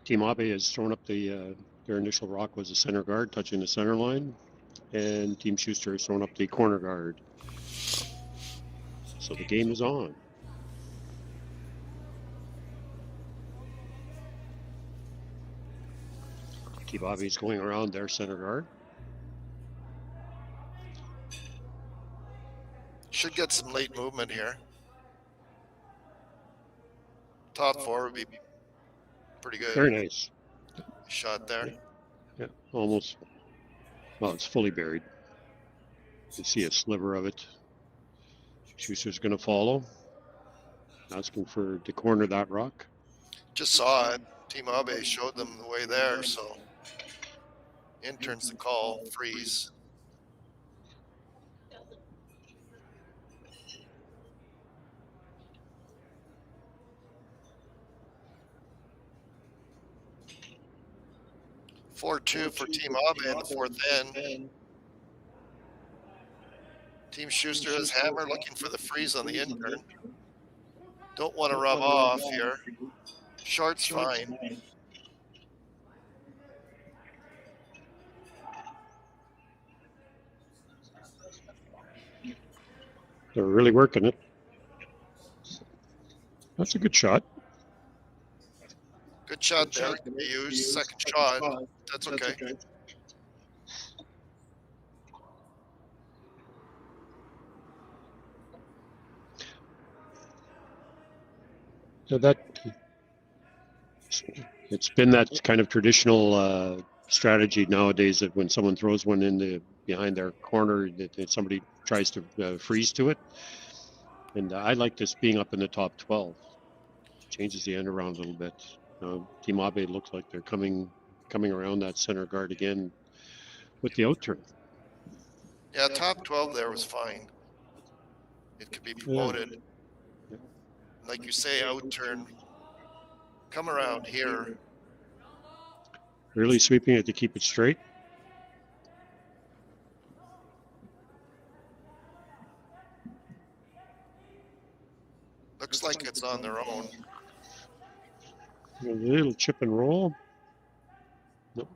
Team Abe has thrown up their initial rock was the center guard, touching the center line. And Team Schuster has thrown up the corner guard. So the game is on. Team Abe is going around their center guard. Should get some late movement here. Top 4 would be pretty good. Very nice. Shot there. Yeah, almost. Well, it's fully buried. You can see a sliver of it. Schuster's going to follow. asking for to corner that rock. Just saw it. Team Abe showed them the way there, so intern's the call, freeze. Four-two for Team Abe in the fourth end. Team Schuster has hammer looking for the freeze on the intern. Don't want to rub off here. Short's fine. They're really working it. That's a good shot. Good shot there. Can be used. Second shot. That's okay. So it's been that kind of traditional strategy nowadays that when someone throws one in behind their corner, that somebody tries to freeze to it. And I like this being up in the top 12. Changes the end around a little bit. Team Abe looks like they're coming around that center guard again with the out turn. Yeah, top 12 there was fine. It could be promoted. Yeah. Like you say, out turn. Come around here. Really sweeping it to keep it straight. Looks like it's on their own. A little chip and roll. Nope.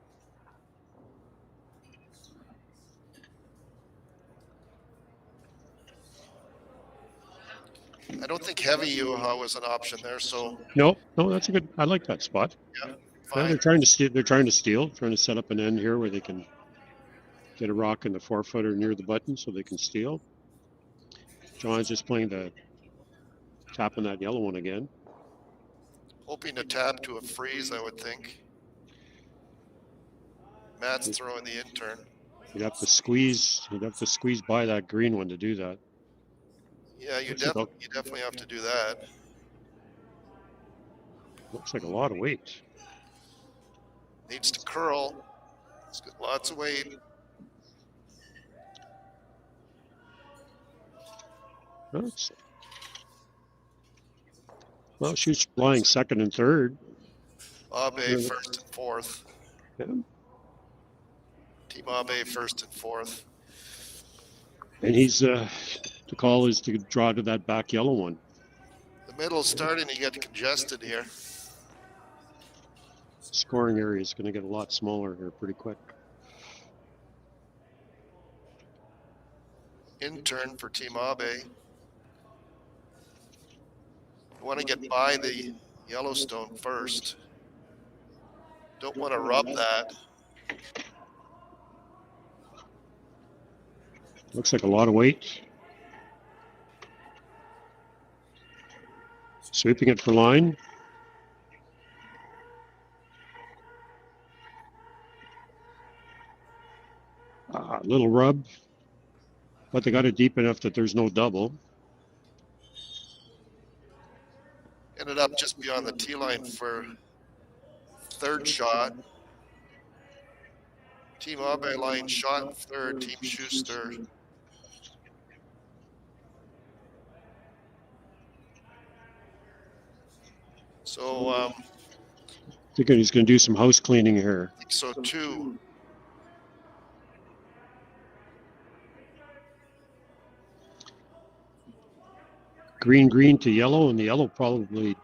I don't think heavy Yuha was an option there, so. No, that's a good. I like that spot. Yeah, Yeah, fine. they're trying to steal. They're trying to set up an end here where they can get a rock in the 4-footer near the button so they can steal. John's just playing the tapping that yellow one again. Hoping to tap to a freeze, I would think. Matt's throwing the intern. You'd have to squeeze by that green one to do that. Yeah, you definitely have to do that. Looks like a lot of weight. Needs to curl. It's got lots of weight. Well, she's flying second and third. Abe first and fourth. Yeah. Team Abe first and fourth. And he's the call is to draw to that back yellow one. The middle's starting to get congested here. Scoring area is going to get a lot smaller here pretty quick. Intern for Team Abe. You want to get by the Yellowstone first. Don't want to rub that. Looks like a lot of weight. Sweeping it for line. Little rub, but they got it deep enough that there's no double. Ended up just beyond the tee line for third shot. Team Abe line shot third, Team Schuster. So I think he's going to do some house cleaning here. I think so too. Green to yellow, and the yellow probably,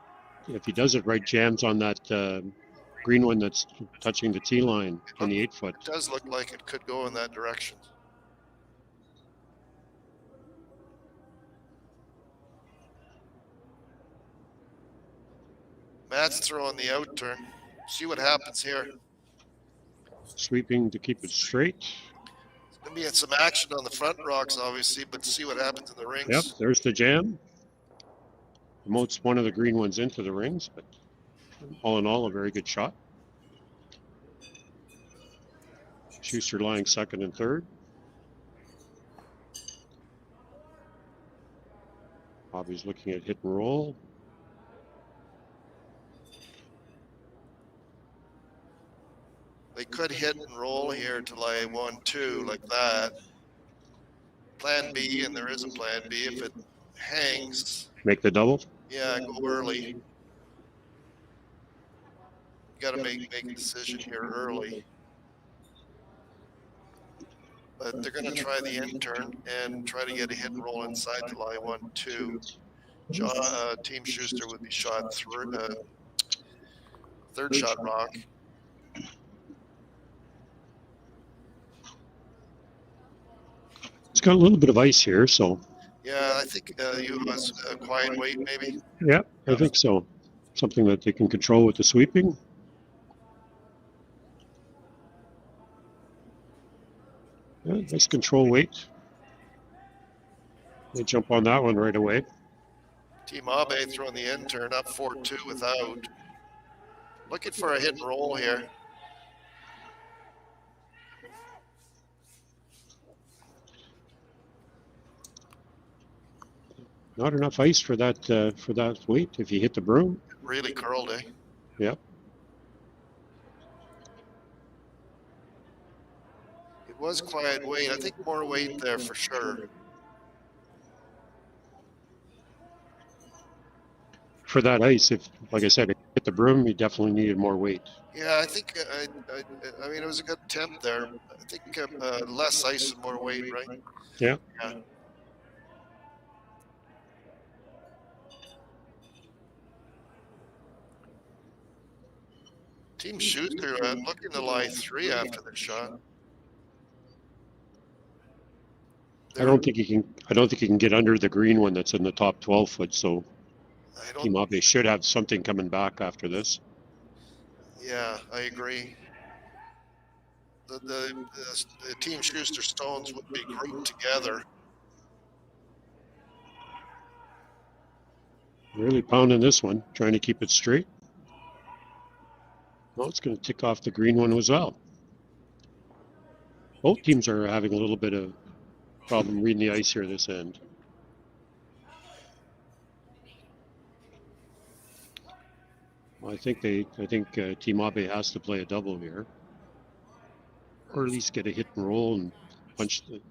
if he does it right, jams on that green one that's touching the tee line on the 8-foot. It does look like it could go in that direction. Matt's throwing the out turn. See what happens here. Sweeping to keep it straight. There's going to be some action on the front rocks, obviously, but see what happens in the rings. Yep, there's the jam. Promotes one of the green ones into the rings, but all in all, a very good shot. Schuster lying second and third. Bobby's looking at hit and roll. They could hit and roll here to lie 1-2 like that. Plan B, and there is a plan B. If it hangs, Make the double. yeah, go early. Got to make a decision here early. But they're going to try the end turn and try to get a hit and roll inside the lie 1-2. Team Shuster would be shot through third shot rock. It's got a little bit of ice here, so. Yeah, I think you was a quiet weight maybe. Yeah, I think so. Something that they can control with the sweeping. Yeah, nice control weight. They jump on that one right away. Team Abe throwing the end turn up 4-2 without. Looking for a hit and roll here. Not enough ice for that weight if you hit the broom. Really curled, eh? Yep. It was quiet weight. I think more weight there for sure. For that ice, if, like I said, if you hit the broom, you definitely needed more weight. Yeah, I think, I mean, it was a good attempt there. I think less ice and more weight, right? Yeah. Yeah. Team Shuster looking to lie 3 after the shot. I don't think he can get under the green one that's in the top 12 foot. So Team Abe should have something coming back after this. Yeah, I agree. The Team Shuster stones would be grouped together. Really pounding this one, trying to keep it straight. Well, it's going to tick off the green one as well. Both teams are having a little bit of problem reading the ice here this end. Well, I think Team Abe has to play a double here, or at least get a hit and roll and punch. You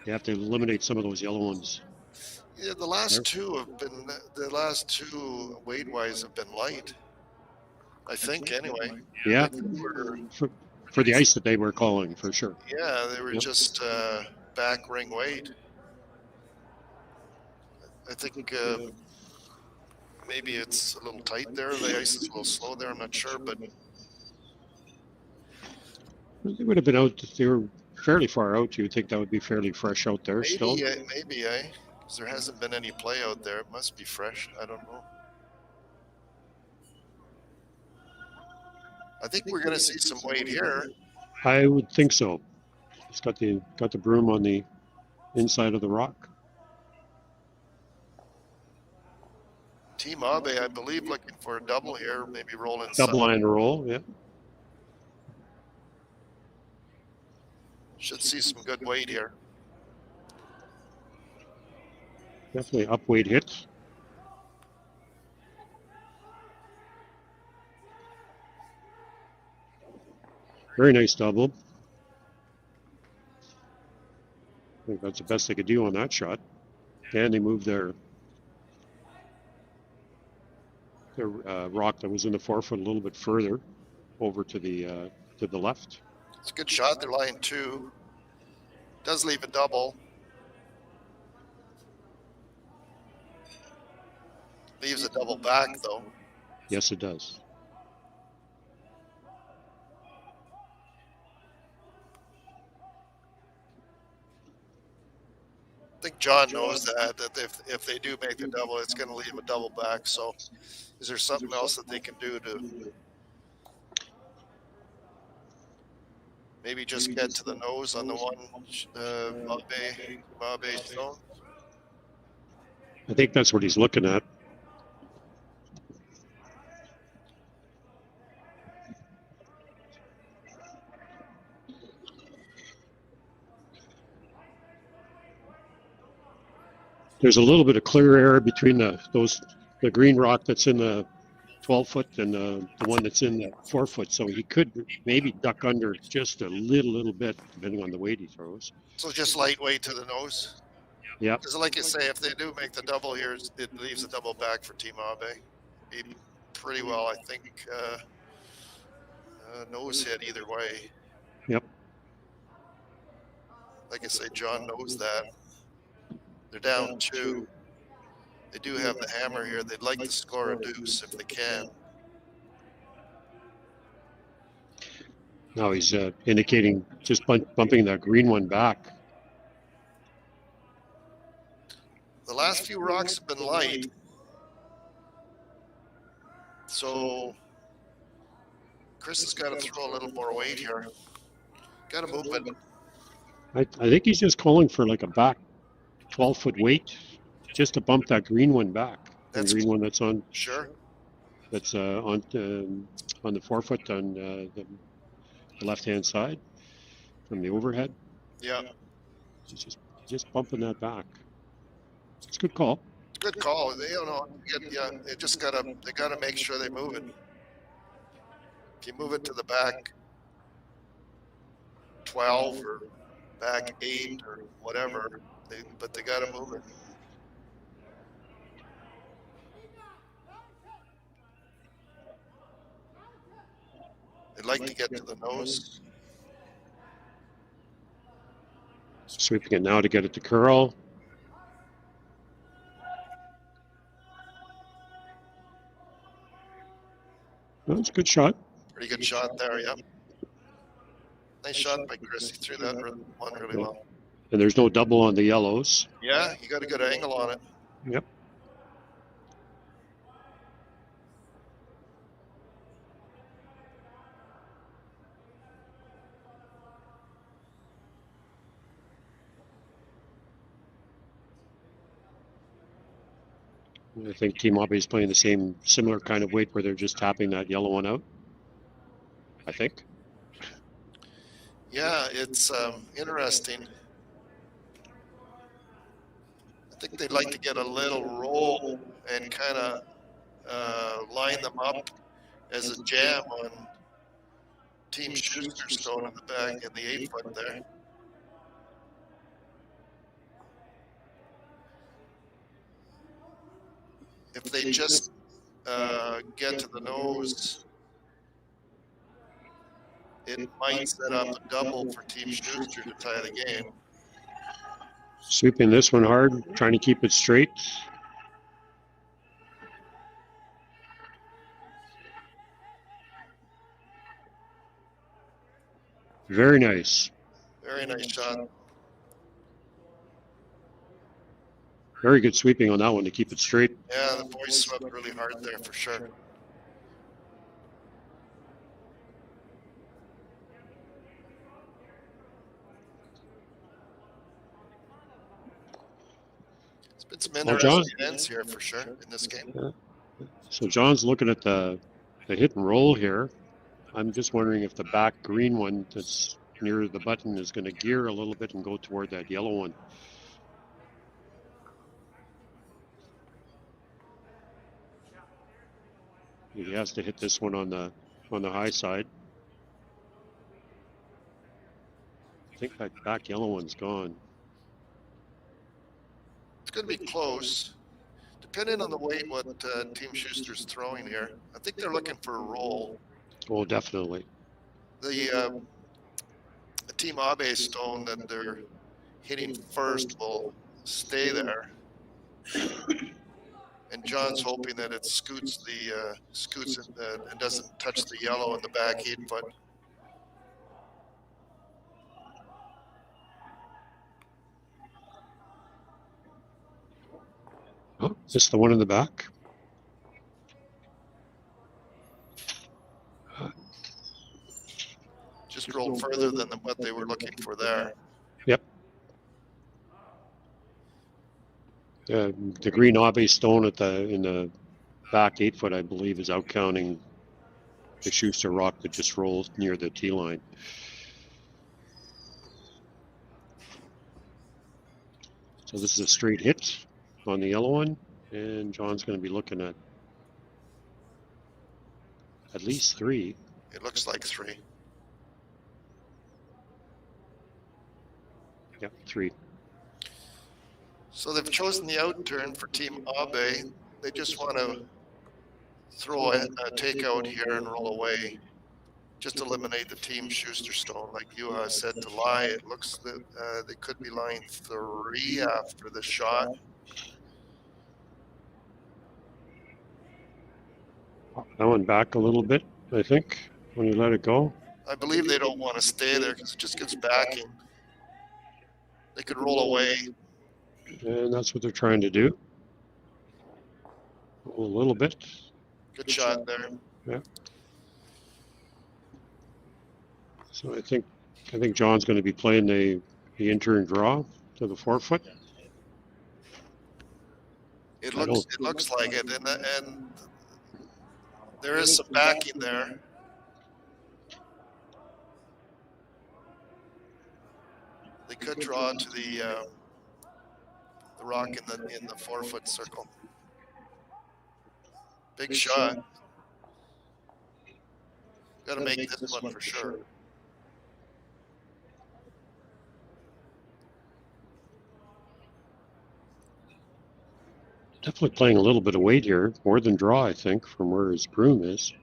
have to eliminate some of those yellow ones. Yeah, the last two weight-wise have been light. I think anyway. Yeah, for the ice that they were calling, for sure. Yeah, they were just back ring weight. I think maybe it's a little tight there. The ice is a little slow there. I'm not sure, but they would have been out. They were fairly far out. You would think that would be fairly fresh out there still. Maybe, because there hasn't been any play out there. It must be fresh. I don't know. I think we're going to see some weight here. I would think so. It's got the broom on the inside of the rock. Team Abe, I believe, looking for a double here, maybe roll inside. Double line roll, yeah. Should see some good weight here. Definitely up weight hit. Very nice double. I think that's the best they could do on that shot. And they moved their rock that was in the 4 foot a little bit further over to the left. It's a good shot. They're line 2. Does leave a double. Leaves a double back though. Yes, it does. I think John knows that if they do make the double, it's going to leave a double back. So is there something else that they can do to maybe just get to the nose on the one Abe stone? I think that's what he's looking at. There's a little bit of clear air between the green rock that's in the 12 foot than the one that's in the 4 foot. So he could maybe duck under just a little bit, depending on the weight he throws. So just lightweight to the nose. Yeah. Because like you say, if they do make the double here, it leaves a double back for Team Abe. Be pretty well, I think, nose hit either way. Yep. Like I say, John knows that. They're down 2. They do have the hammer here. They'd like to score a deuce if they can. Now he's indicating just bumping that green one back. The last few rocks have been light. So Chris has got to throw a little more weight here. Got to move it. I think he's just calling for like a back 12-foot weight just to bump that green one back. That's the green one that's on. Sure. That's on the 4 foot on the left-hand side from the overhead. Yeah. Just bumping that back. It's a good call. It's a good call. They don't know. Yeah, they gotta make sure they move it. If you move it to the back 12 or back 8 or whatever, but they gotta move it. They'd like to get to the nose. Sweeping it now to get it to curl. That's a good shot. Pretty good shot there, yeah. Nice shot by Chris. He threw that one really well. And there's no double on the yellows. Yeah, you got a good angle on it. Yep. I think Team Abe is playing the similar kind of weight where they're just tapping that yellow one out. I think. Yeah, it's interesting. I think they'd like to get a little roll and kind of line them up as a jam on Team Shuster stone in the back in the 8 foot there. If they just get to the nose, it might set up a double for Team Schuster to tie the game. Sweeping this one hard, trying to keep it straight. Very nice. Very nice shot. Very good sweeping on that one to keep it straight. Yeah, the boys swept really hard there for sure. It's been some interesting ends here for sure in this game. Yeah. So John's looking at the hit and roll here. I'm just wondering if the back green one that's near the button is going to gear a little bit and go toward that yellow one. He has to hit this one on the high side. I think that back yellow one's gone. It's going to be close. Depending on the weight, what Team Schuster's throwing here. I think they're looking for a roll. Oh, definitely. The Team Abe stone that they're hitting first will stay there. And John's hoping that it scoots and doesn't touch the yellow in the back 8 foot. Oh, just the one in the back. Just rolled further than what they were looking for there. Yep. The green Abe stone in the back 8 foot, I believe, is out counting the Schuster rock that just rolled near the tee line. So this is a straight hit on the yellow one, and John's going to be looking at At least 3. It looks like 3. Yep, 3. So they've chosen the out turn for Team Abe. They just want to throw a takeout here and roll away. Just eliminate the Team Schuster stone. Like you said to lie, it looks that they could be lying 3 after the shot. That one back a little bit, I think, when you let it go. I believe they don't want to stay there because it just gets backing. They could roll away. And that's what they're trying to do. A little bit. Good shot there. Yeah. So I think John's going to be playing the in-turn draw to the 4-foot. It looks like it, and there is some backing there. They could draw to the rock in the 4-foot circle. Big shot. Got to make this one for sure. Definitely playing a little bit of weight here, more than draw, I think, from where his broom is.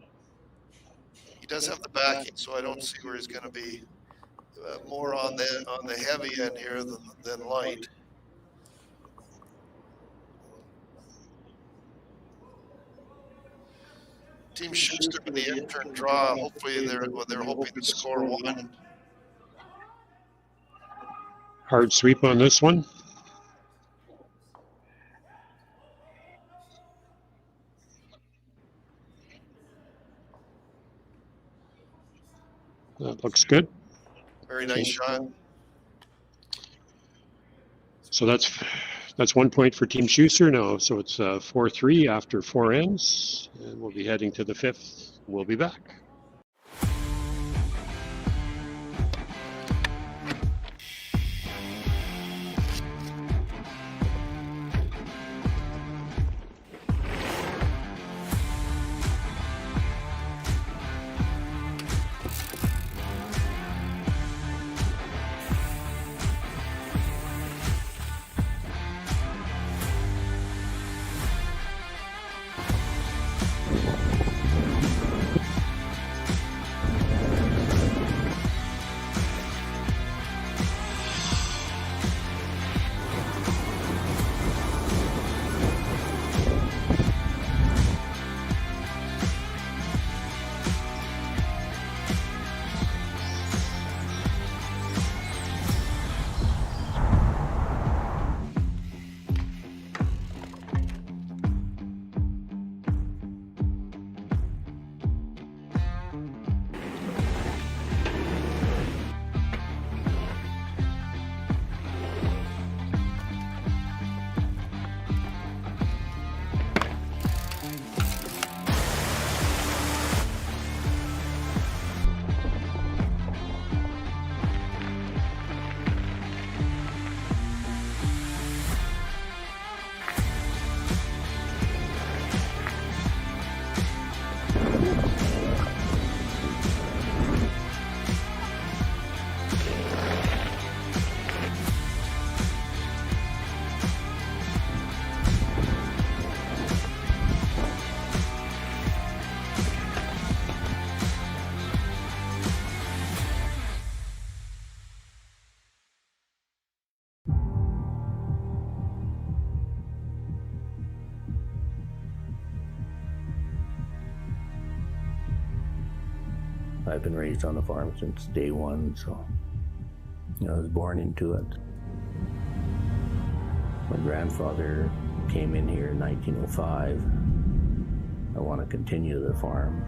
He does have the backing, so I don't see where he's going to be more on the heavy end here than light. Team Schuster with the in-turn draw. Hopefully they're hoping to score 1. Hard sweep on this one. That looks good. Very nice shot. So that's 1 point for Team Schuster now. So it's 4-3 after 4 ends, and we'll be heading to the 5th. We'll be back. I've been raised on the farm since day one, so I was born into it. My grandfather came in here in 1905. I want to continue the farm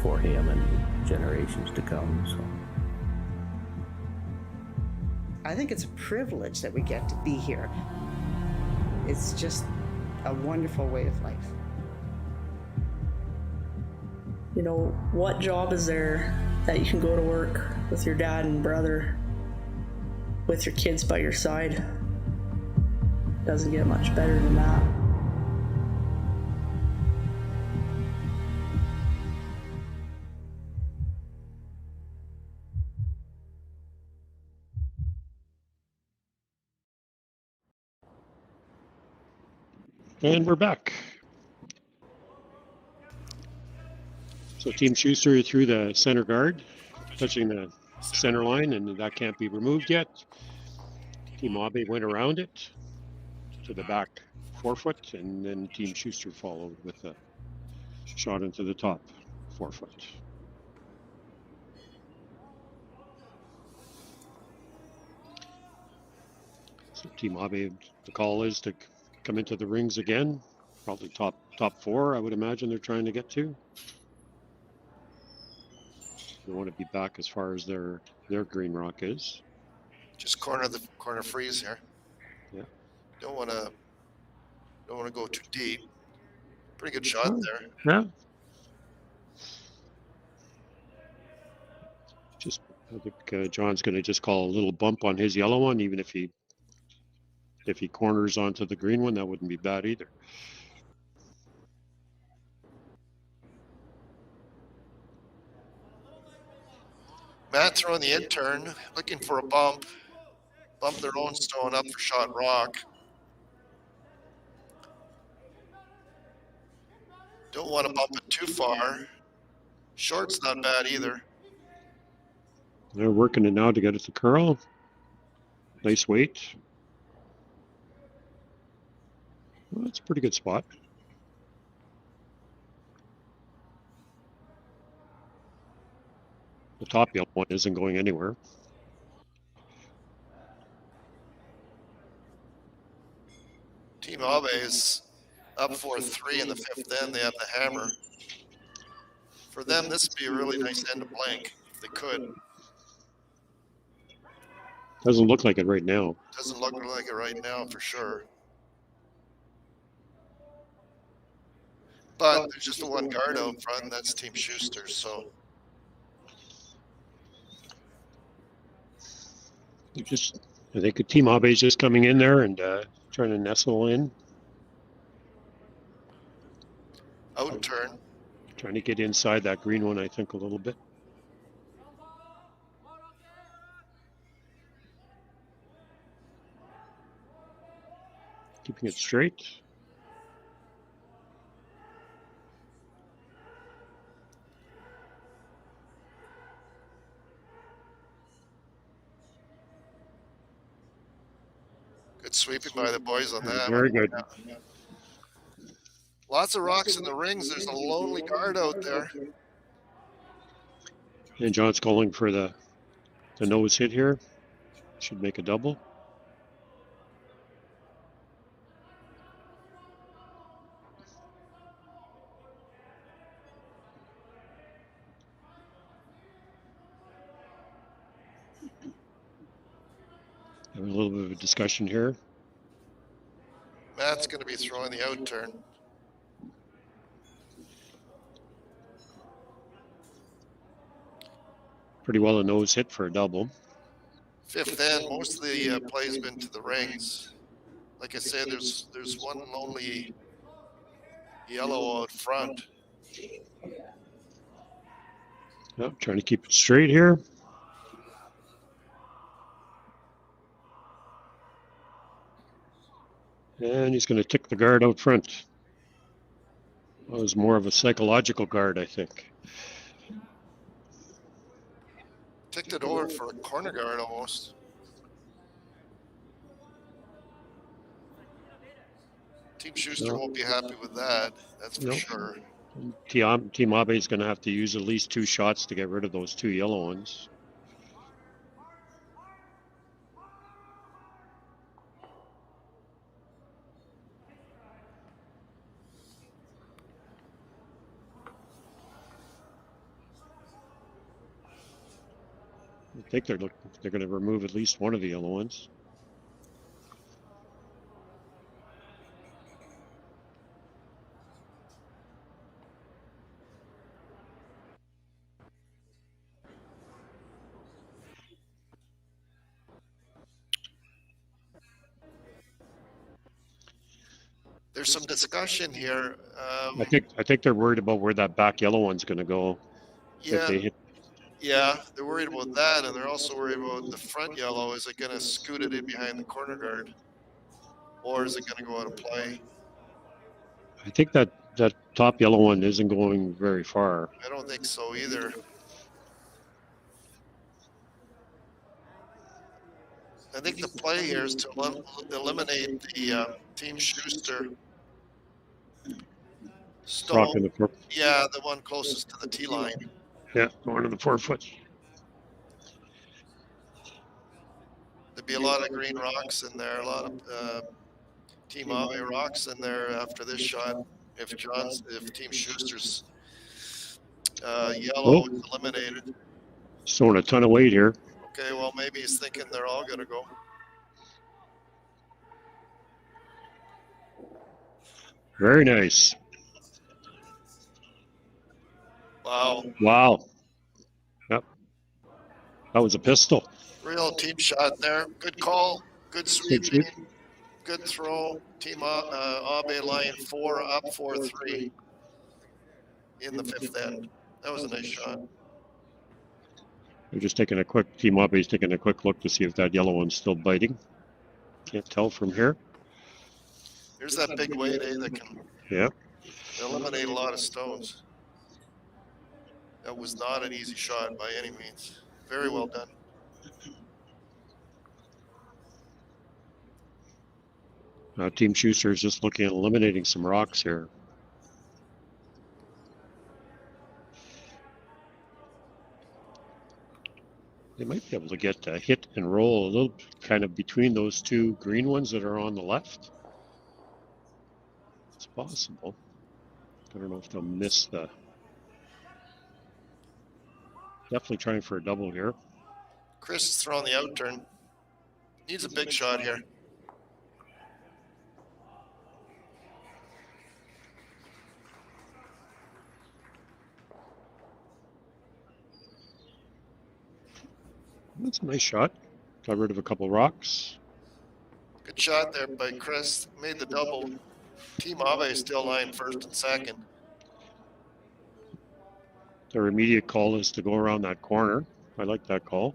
for him and generations to come. So I think it's a privilege that we get to be here. It's just a wonderful way of life. You know, what job is there that you can go to work with your dad and brother, with your kids by your side? Doesn't get much better than that. And we're back. So Team Schuster threw the center guard, touching the center line, and that can't be removed yet. Team Abe went around it to the back forefoot, and then Team Schuster followed with a shot into the top forefoot. So Team Abe, the call is to come into the rings again. Probably top four, I would imagine they're trying to get to. They want to be back as far as their green rock is. Just corner freeze here. Yeah. Don't want to go too deep. Pretty good shot there. Yeah. Just, I think John's going to just call a little bump on his yellow one, even if he corners onto the green one, that wouldn't be bad either. Matt throwing the in-turn, looking for a bump their own stone up for shot rock. Don't want to bump it too far. Short's not bad either. They're working it now to get it to curl. Nice weight. Well, that's a pretty good spot. The top yellow one isn't going anywhere. Team Abe is up 4-3 in the fifth end. They have the hammer. For them, this would be a really nice end to blank if they could. Doesn't look like it right now. Doesn't look like it right now for sure. But there's just the one guard out front, and that's Team Schuster. So I think Team Abe is just coming in there and trying to nestle in. out turn. Trying to get inside that green one, I think, a little bit. Keeping it straight. Good sweeping by the boys on that. Very good. Lots of rocks in the rings. There's a lonely guard out there. And John's calling for the nose hit here. Should make a double. Having a little bit of a discussion here. Matt's going to be throwing the out turn. Pretty well a nose hit for a double. Fifth end, most of the play's been to the rings. Like I said, there's one lonely yellow out front. Yep, trying to keep it straight here. And he's going to tick the guard out front. That was more of a psychological guard, I think. Ticked it over for a corner guard almost. Team Schuster won't be happy with that. That's for sure. Team Abe is going to have to use at least 2 shots to get rid of those 2 yellow ones. I think they're going to remove at least one of the yellow ones. There's some discussion here. I think they're worried about where that back yellow one's going to go. Yeah. Yeah, they're worried about that, and they're also worried about the front yellow. Is it going to scoot it in behind the corner guard, or is it going to go out of play? I think that top yellow one isn't going very far. I don't think so either. I think the play here is to eliminate the Team Schuster Rock in stone. the 4. Yeah, the one closest to the tee line. Yeah, going to the 4 foot. There'd be a lot of green rocks in there, a lot of Team Abe rocks in there after this shot. If Team Schuster's yellow is eliminated. Throwing a ton of weight here. Okay, well, maybe he's thinking they're all going to go. Very nice. Wow. Wow. Yep. That was a pistol. Real team shot there. Good call. Good sweeping. Good throw. Team Abe line 4 up 4-3 in the 5th end. That was a nice shot. We're just taking a quick, Team Abe's taking a quick look to see if that yellow one's still biting. Can't tell from here. There's that big weight, that can eliminate a lot of stones. That was not an easy shot by any means. Very well done. Team Schuster is just looking at eliminating some rocks here. They might be able to get a hit and roll a little kind of between those two green ones that are on the left. It's possible. I don't know if they'll miss the... Definitely trying for a double here. Chris is throwing the out turn. Needs a big shot here. That's a nice shot. Got rid of a couple rocks. Good shot there by Chris. Made the double. Team Abe still lying 1st and 2nd. Their immediate call is to go around that corner. I like that call.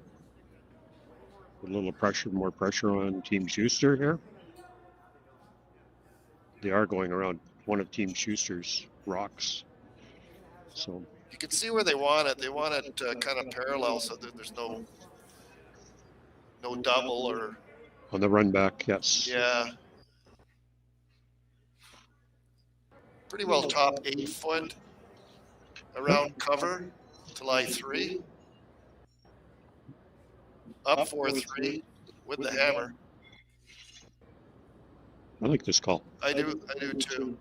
A little pressure, more pressure on Team Schuster here. They are going around one of Team Schuster's rocks. So you can see where they want it. They want it kind of parallel so that there's no double or... On the run back, yes. Yeah. Pretty well top 8 foot around cover to lie 3. Up 4-3 with the hammer. I like this call. I do too.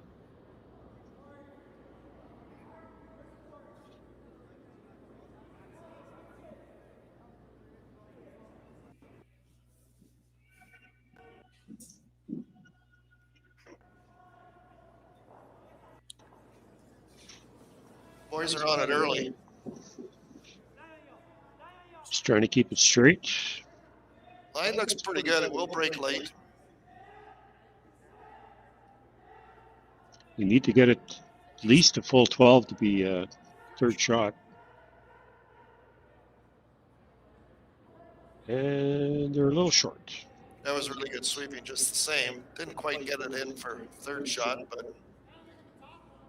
Boys are on it early. Just trying to keep it straight. Line looks pretty good. It will break late. You need to get it at least a full 12 to be a 3rd shot. And they're a little short. That was really good sweeping, just the same. Didn't quite get it in for 3rd shot, but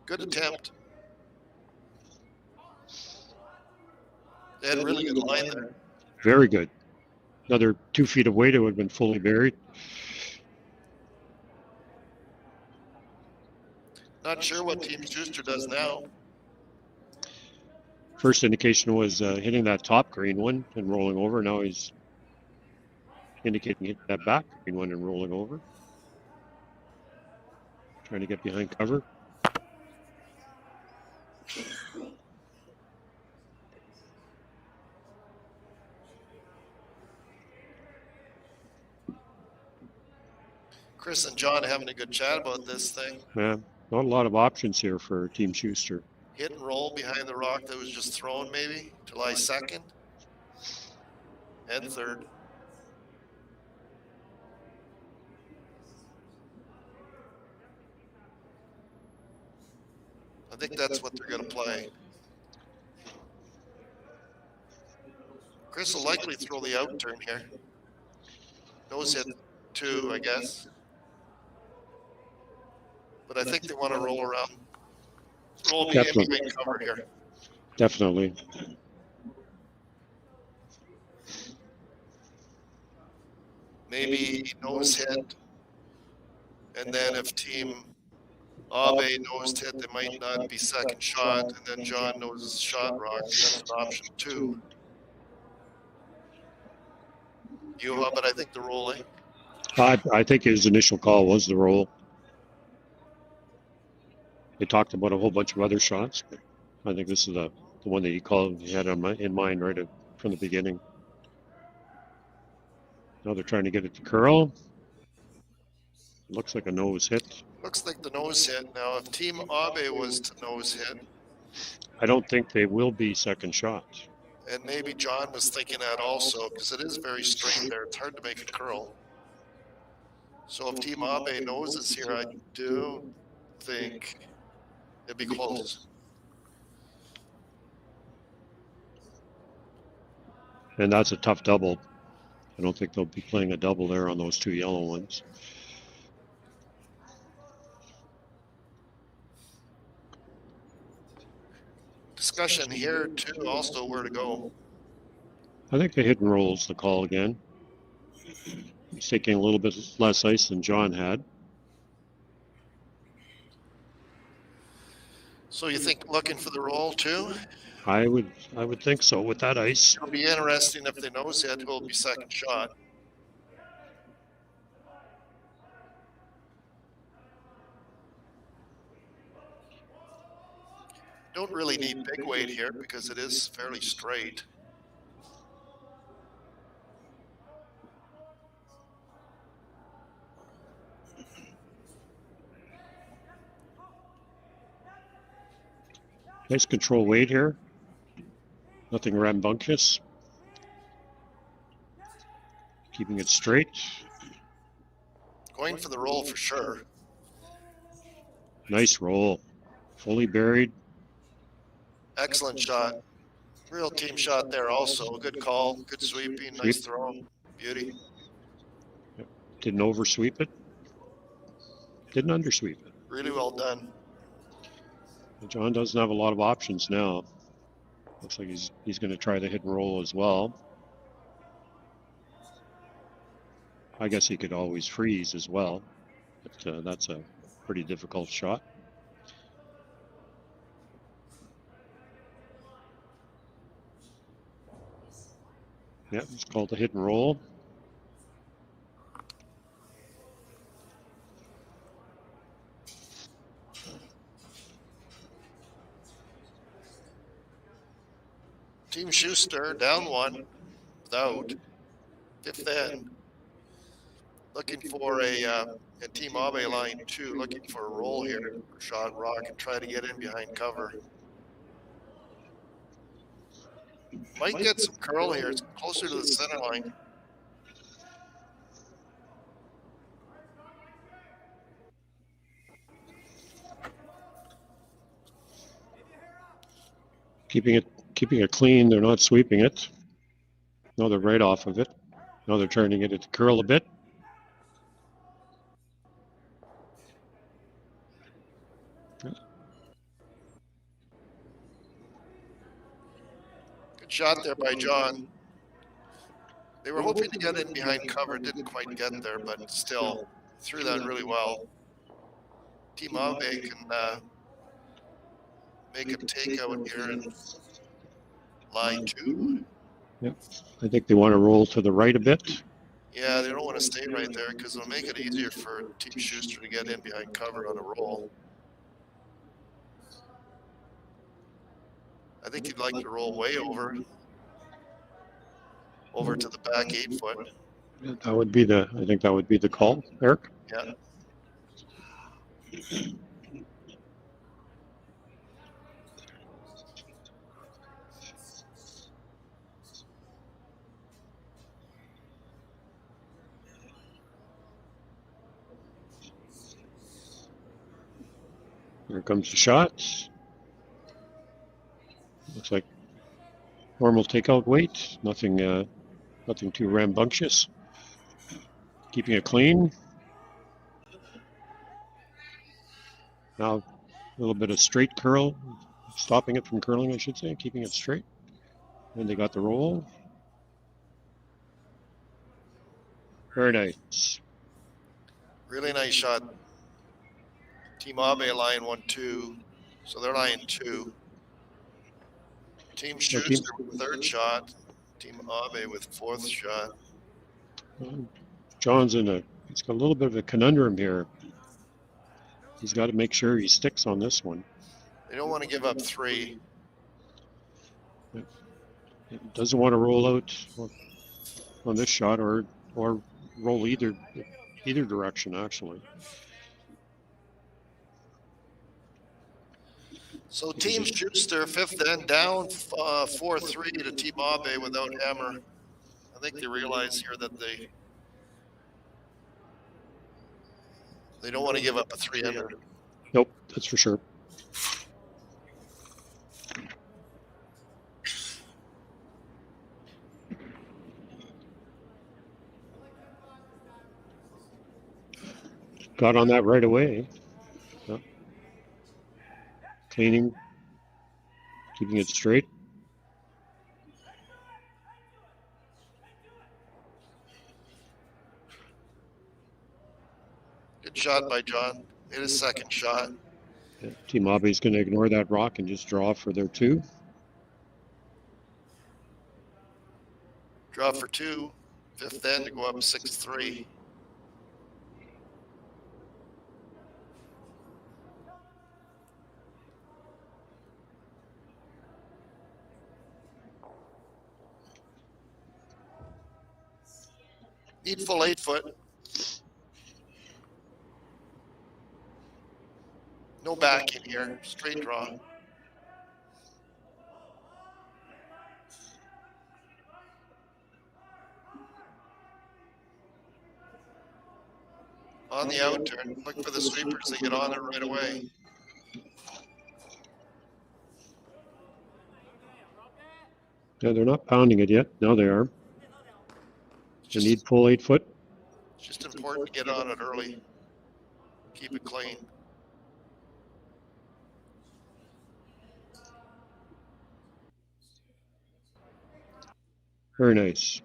good attempt. They had a really good line there. Very good. Another 2 feet of weight, it would have been fully buried. Not sure what Team Schuster does now. First indication was hitting that top green one and rolling over. Now he's indicating hitting that back green one and rolling over. Trying to get behind cover. Chris and John are having a good chat about this thing. Yeah, not a lot of options here for Team Schuster. Hit and roll behind the rock that was just thrown maybe to lie 2nd and 3rd. I think that's what they're going to play. Chris will likely throw the out turn here. Nose hit 2, I guess. But I think they want to roll around. Roll me in Definitely. behind cover here. Definitely. Maybe nose hit. And then if Team Abe nose hit, they might not be second shot. And then John knows shot rock. That's an option too. But I think the rolling. I think his initial call was the roll. They talked about a whole bunch of other shots. But I think this is the one that he had in mind right from the beginning. Now they're trying to get it to curl. Looks like a nose hit. Looks like the nose hit. Now, if Team Abe was to nose hit, I don't think they will be second shots. and maybe John was thinking that also, because it is very straight there. It's hard to make it curl. So if Team Abe noses here, I do think it'd be close. And that's a tough double. I don't think they'll be playing a double there on those two yellow ones. Discussion here too, also where to go. I think the hit and roll is the call again. He's taking a little bit less ice than John had. So you think looking for the roll too? I would think so with that ice. It'll be interesting if they nose hit, who'll be second shot. Don't really need big weight here because it is fairly straight. Nice control weight here. Nothing rambunctious. Keeping it straight. Going for the roll for sure. Nice roll. Fully buried. Excellent shot. Real team shot there also. Good call. Good sweeping. Nice throw. Beauty. Didn't oversweep it. Didn't undersweep it. Really well done. John doesn't have a lot of options now. Looks like he's going to try the hit and roll as well. I guess he could always freeze as well, but that's a pretty difficult shot. Yeah, it's called the hit and roll. Team Shuster down one without. Fifth end. Looking for a Team Abe line two, looking for a roll here. Shot rock and try to get in behind cover. Might get some curl here. It's closer to the center line. Keeping it clean. They're not sweeping it. No, they're right off of it. Now they're turning it to curl a bit. Good shot there by John. They were hoping to get in behind cover. Didn't quite get there, but still threw that really well. Team Abe can make him take out here in line two. Yep. I think they want to roll to the right a bit. Yeah, they don't want to stay right there because it'll make it easier for Team Shuster to get in behind cover on a roll. I think he'd like to roll way over to the back 8 foot. That would be I think that would be the call, Eric. Yeah. Here comes the shot. Looks like normal takeout weight. Nothing too rambunctious. Keeping it clean. Now a little bit of straight curl, stopping it from curling, I should say, keeping it straight. And they got the roll. Very nice. Really nice shot. Team Abe line 1-2, so they're line 2. Team Schuster with third shot. Team Abe with fourth shot. John's he's got a little bit of a conundrum here. He's got to make sure he sticks on this one. They don't want to give up 3. He doesn't want to roll out on this shot or roll either direction, actually. So Team Schuster, fifth end, down 4-3 to Team Abe without hammer. I think they realize here that they don't want to give up a 3-ender. Nope, that's for sure. Got on that right away. Yep. Cleaning, keeping it straight. Good shot by John. Hit his second shot. Yeah, Team Abe is going to ignore that rock and just draw for their 2. Draw for 2. Fifth end to go up 6-3. Need full 8-foot. No back in here. Straight draw. On the outturn. Look for the sweepers to get on it right away. Yeah, they're not pounding it yet. No, they are. They need full 8-foot. It's just important to get on it early. Keep it clean. Very nice.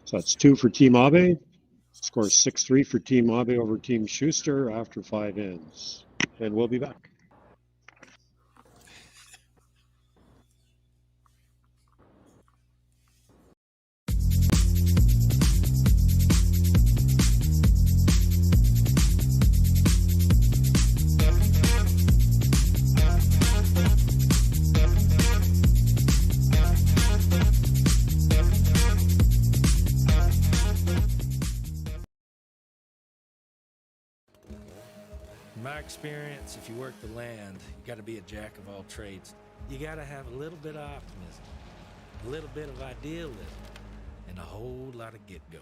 So that's 2 for Team Abe. Score 6-3 for Team Abe over Team Schuster after 5 ends. And we'll be back. In my experience, if you work the land, you got to be a jack of all trades. You got to have a little bit of optimism, a little bit of idealism, and a whole lot of get-go.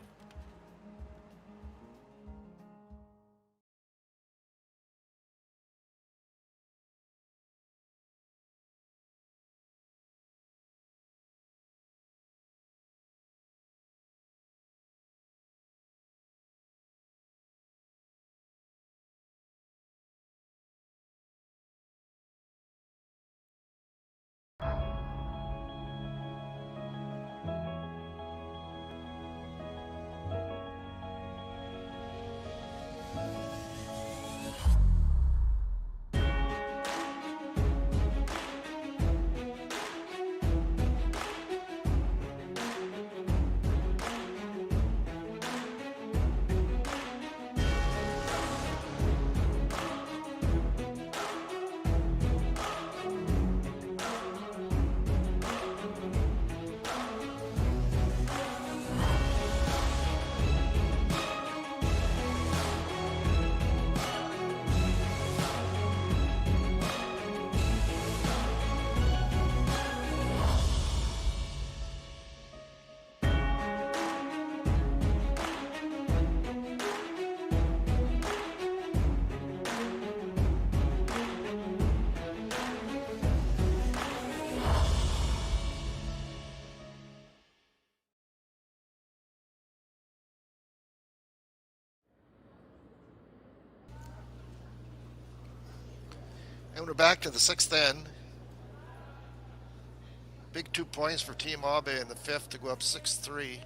And we're back to the sixth end. Big 2 points for Team Abe in the fifth to go up 6-3.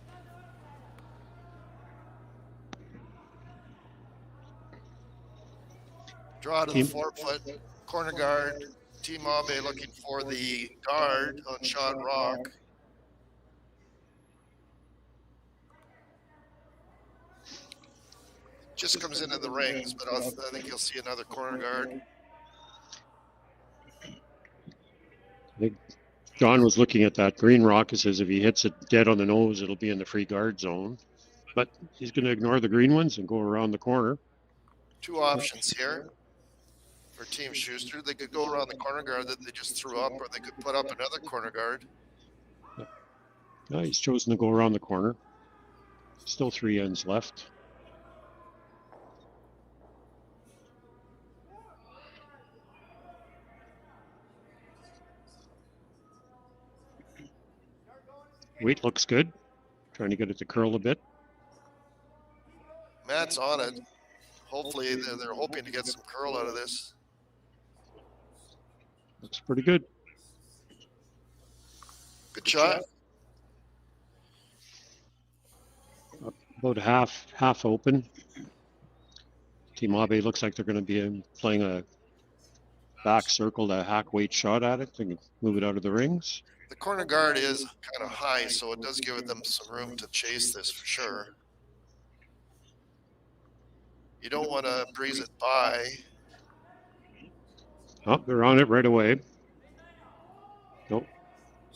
Draw to the 4-foot corner guard. Team Abe looking for the guard on shot rock. Just comes into the rings, but I think you'll see another corner guard. I think John was looking at that green rock and says if he hits it dead on the nose, it'll be in the free guard zone. But he's going to ignore the green ones and go around the corner. Two options here for Team Shuster. They could go around the corner guard that they just threw up, or they could put up another corner guard. No, he's chosen to go around the corner. Still 3 ends left. Weight looks good. Trying to get it to curl a bit. Matt's on it. Hopefully, they're hoping to get some curl out of this. Looks pretty good. Good shot. About half open. Team Abe looks like they're going to be playing a back circle to hack weight shot at it. They can move it out of the rings. The corner guard is kind of high, so it does give them some room to chase this for sure. You don't want to breeze it by. Oh, they're on it right away. Nope.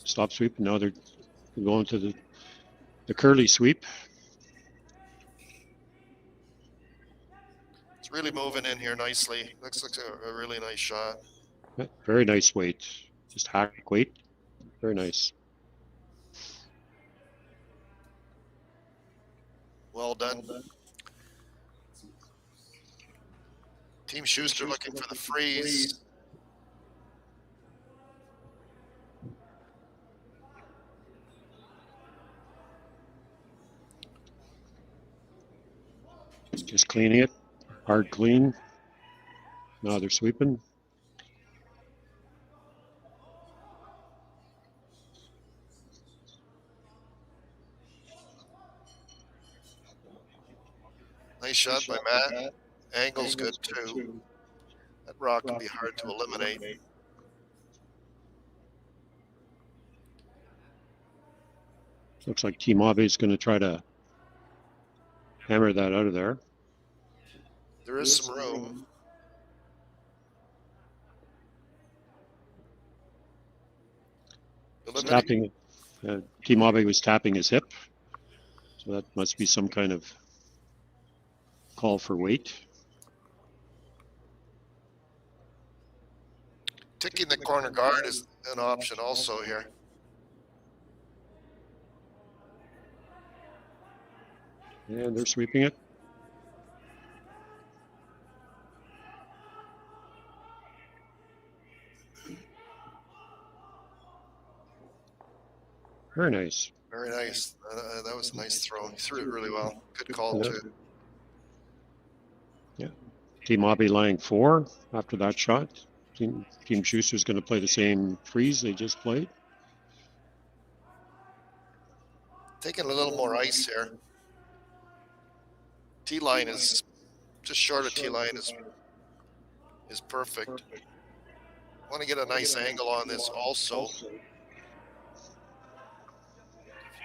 Stop sweep. Now they're going to the curly sweep. It's really moving in here nicely. Looks like a really nice shot. Yeah, very nice weight. Just hack weight. Very nice. Well done. Team Shuster looking for the freeze. Just cleaning it. Hard clean. Now they're sweeping. Nice shot by Matt. Angle's good too. That rock can be hard to eliminate. Looks like Team Abe is going to try to hammer that out of there. There is some room. Tapping. Team Abe was tapping his hip. So that must be some kind of call for weight. Ticking the corner guard is an option also here. And they're sweeping it. Very nice. Very nice. That was a nice throw. He threw it really well. Good call too. Yeah. Team Abe lying 4 after that shot. Team Schuster's going to play the same freeze they just played. Taking a little more ice here. T-line is just short of T-line is perfect. Want to get a nice angle on this also.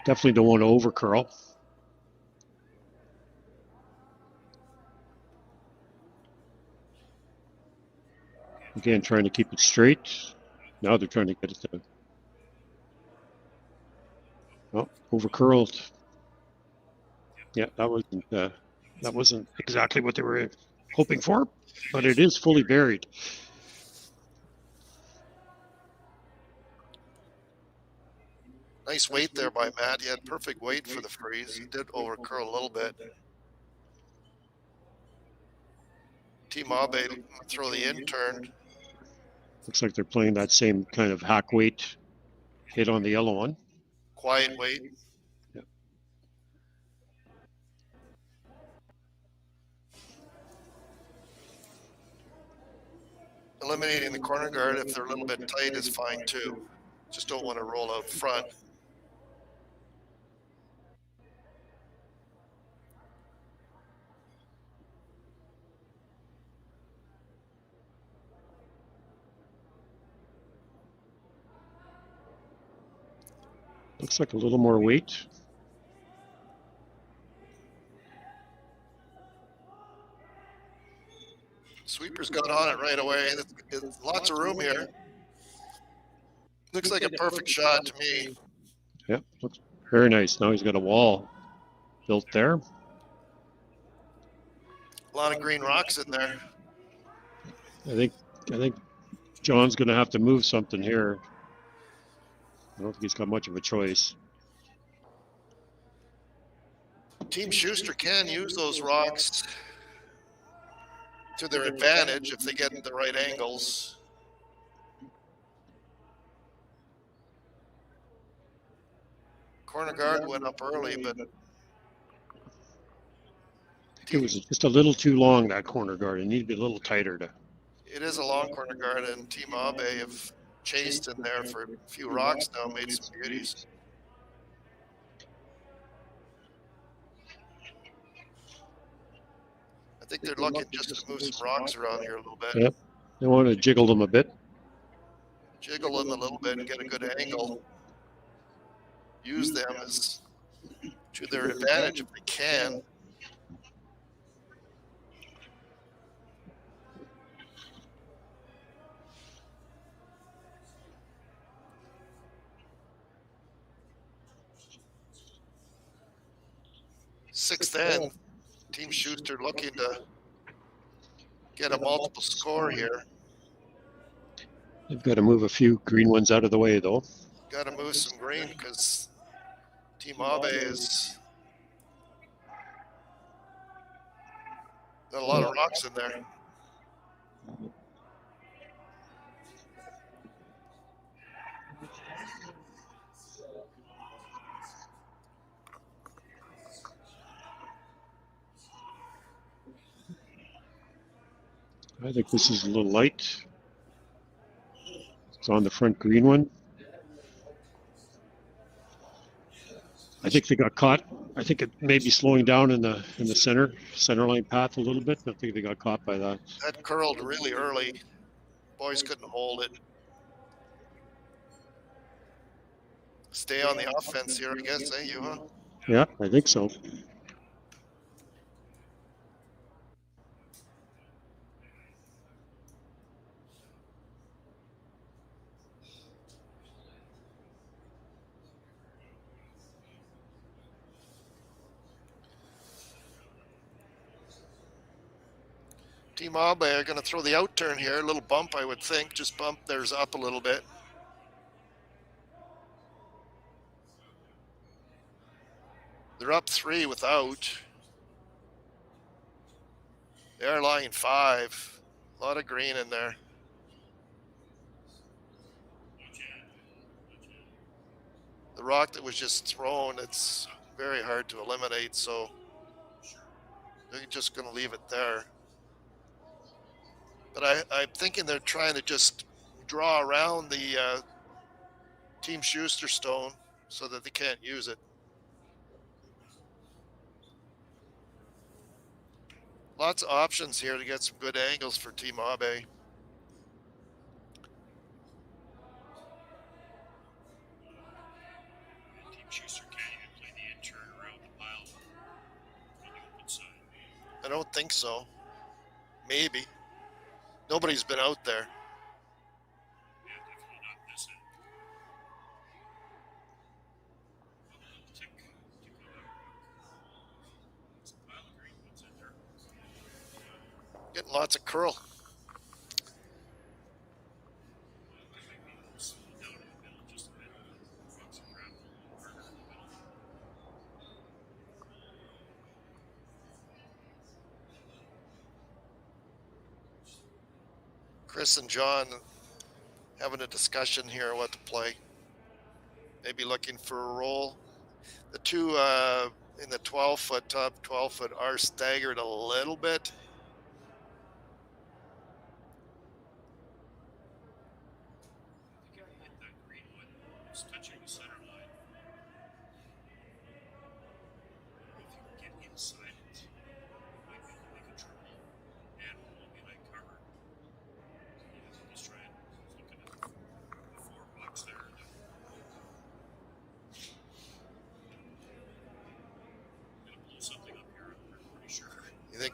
Definitely don't want to over curl. Again, trying to keep it straight. Now they're trying to get it to. Oh, over curled. Yeah, that wasn't exactly what they were hoping for, but it is fully buried. Nice weight there by Matt. He had perfect weight for the freeze. He did over curl a little bit. Team Abe throw the in turn. Looks like they're playing that same kind of hack weight hit on the yellow one. Quiet weight. Yeah. eliminating the corner guard if they're a little bit tight is fine too. Just don't want to roll out front. Looks like a little more weight. Sweeper's got on it right away. There's lots of room here. Looks like a perfect shot to me. Yep, looks very nice. Now he's got a wall built there. A lot of green rocks in there. I think John's going to have to move something here. I don't think he's got much of a choice. Team Shuster can use those rocks to their advantage if they get in the right angles. Corner guard went up early, but It was just a little too long, that corner guard. It needed to be a little tighter. it is a long corner guard, and Team Abe have chased in there for a few rocks now, made some beauties. I think they're looking just to move some rocks around here a little bit. Yep, they want to jiggle them a bit. Jiggle them a little bit and get a good angle. Use them as to their advantage if they can. Sixth end, Team Shuster looking to get a multiple score here. They've got to move a few green ones out of the way, though. Got to move some green because Team Abe is got a lot of rocks in there. I think this is a little light. It's on the front green one. I think they got caught. I think it may be slowing down in the center line path a little bit. I think they got caught by that. That curled really early. Boys couldn't hold it. Stay on the offense here, I guess, you, huh? Yeah, I think so. Team Abe are going to throw the out turn here. A little bump, I would think. Just bump theirs up a little bit. They're up 3 without. They're lying 5. A lot of green in there. The rock that was just thrown, it's very hard to eliminate, so they're just going to leave it there. But I'm thinking they're trying to just draw around the Team Shuster stone so that they can't use it. Lots of options here to get some good angles for Team Abe. Team Shuster can't even play the in-turn around the pile on the open side. I don't think so. Maybe. Nobody's been out there. Yeah, definitely not this end. Tick on that rock. There's a pile of green ones in there. Getting lots of curl. Chris and John having a discussion here what to play. Maybe looking for a roll. The two in the 12-foot, top 12-foot are staggered a little bit.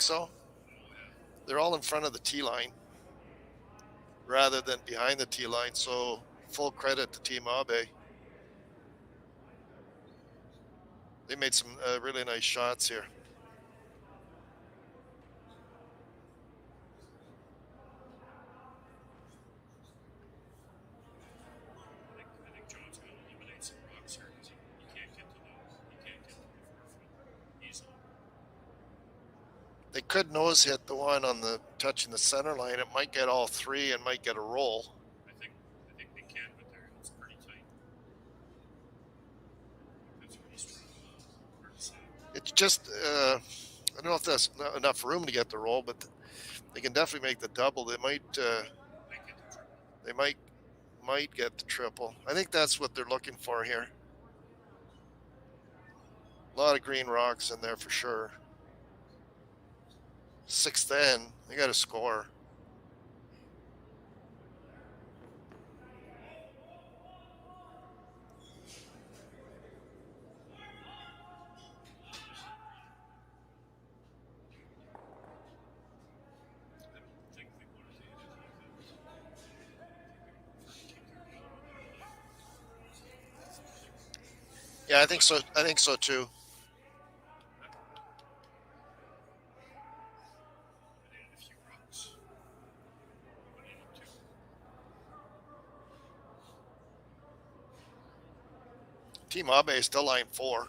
think so? They're all in front of the tee line rather than behind the tee line. So full credit to Team Abe. They made some really nice shots here. I think John's going to eliminate some rocks here because you can't get to the 4 foot easily. They could nose hit the one on the touching the center line. It might get all three and might get a roll. I think they can, but it's pretty tight. That's what he's trying to say. It's just I don't know if that's not enough room to get the roll, but they can definitely make the double. They might get the triple. I think that's what they're looking for here. A lot of green rocks in there for sure. 6th end, they got to score. Yeah, I think so. I think so too. Team Abe is still line 4.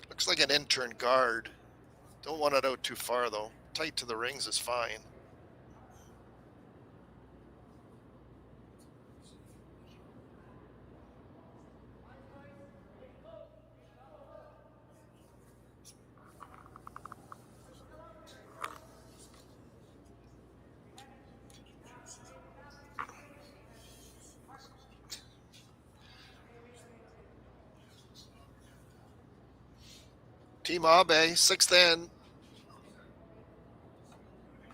Looks like an intern guard. Don't want it out too far though. Tight to the rings is fine. Team Abe, 6th end.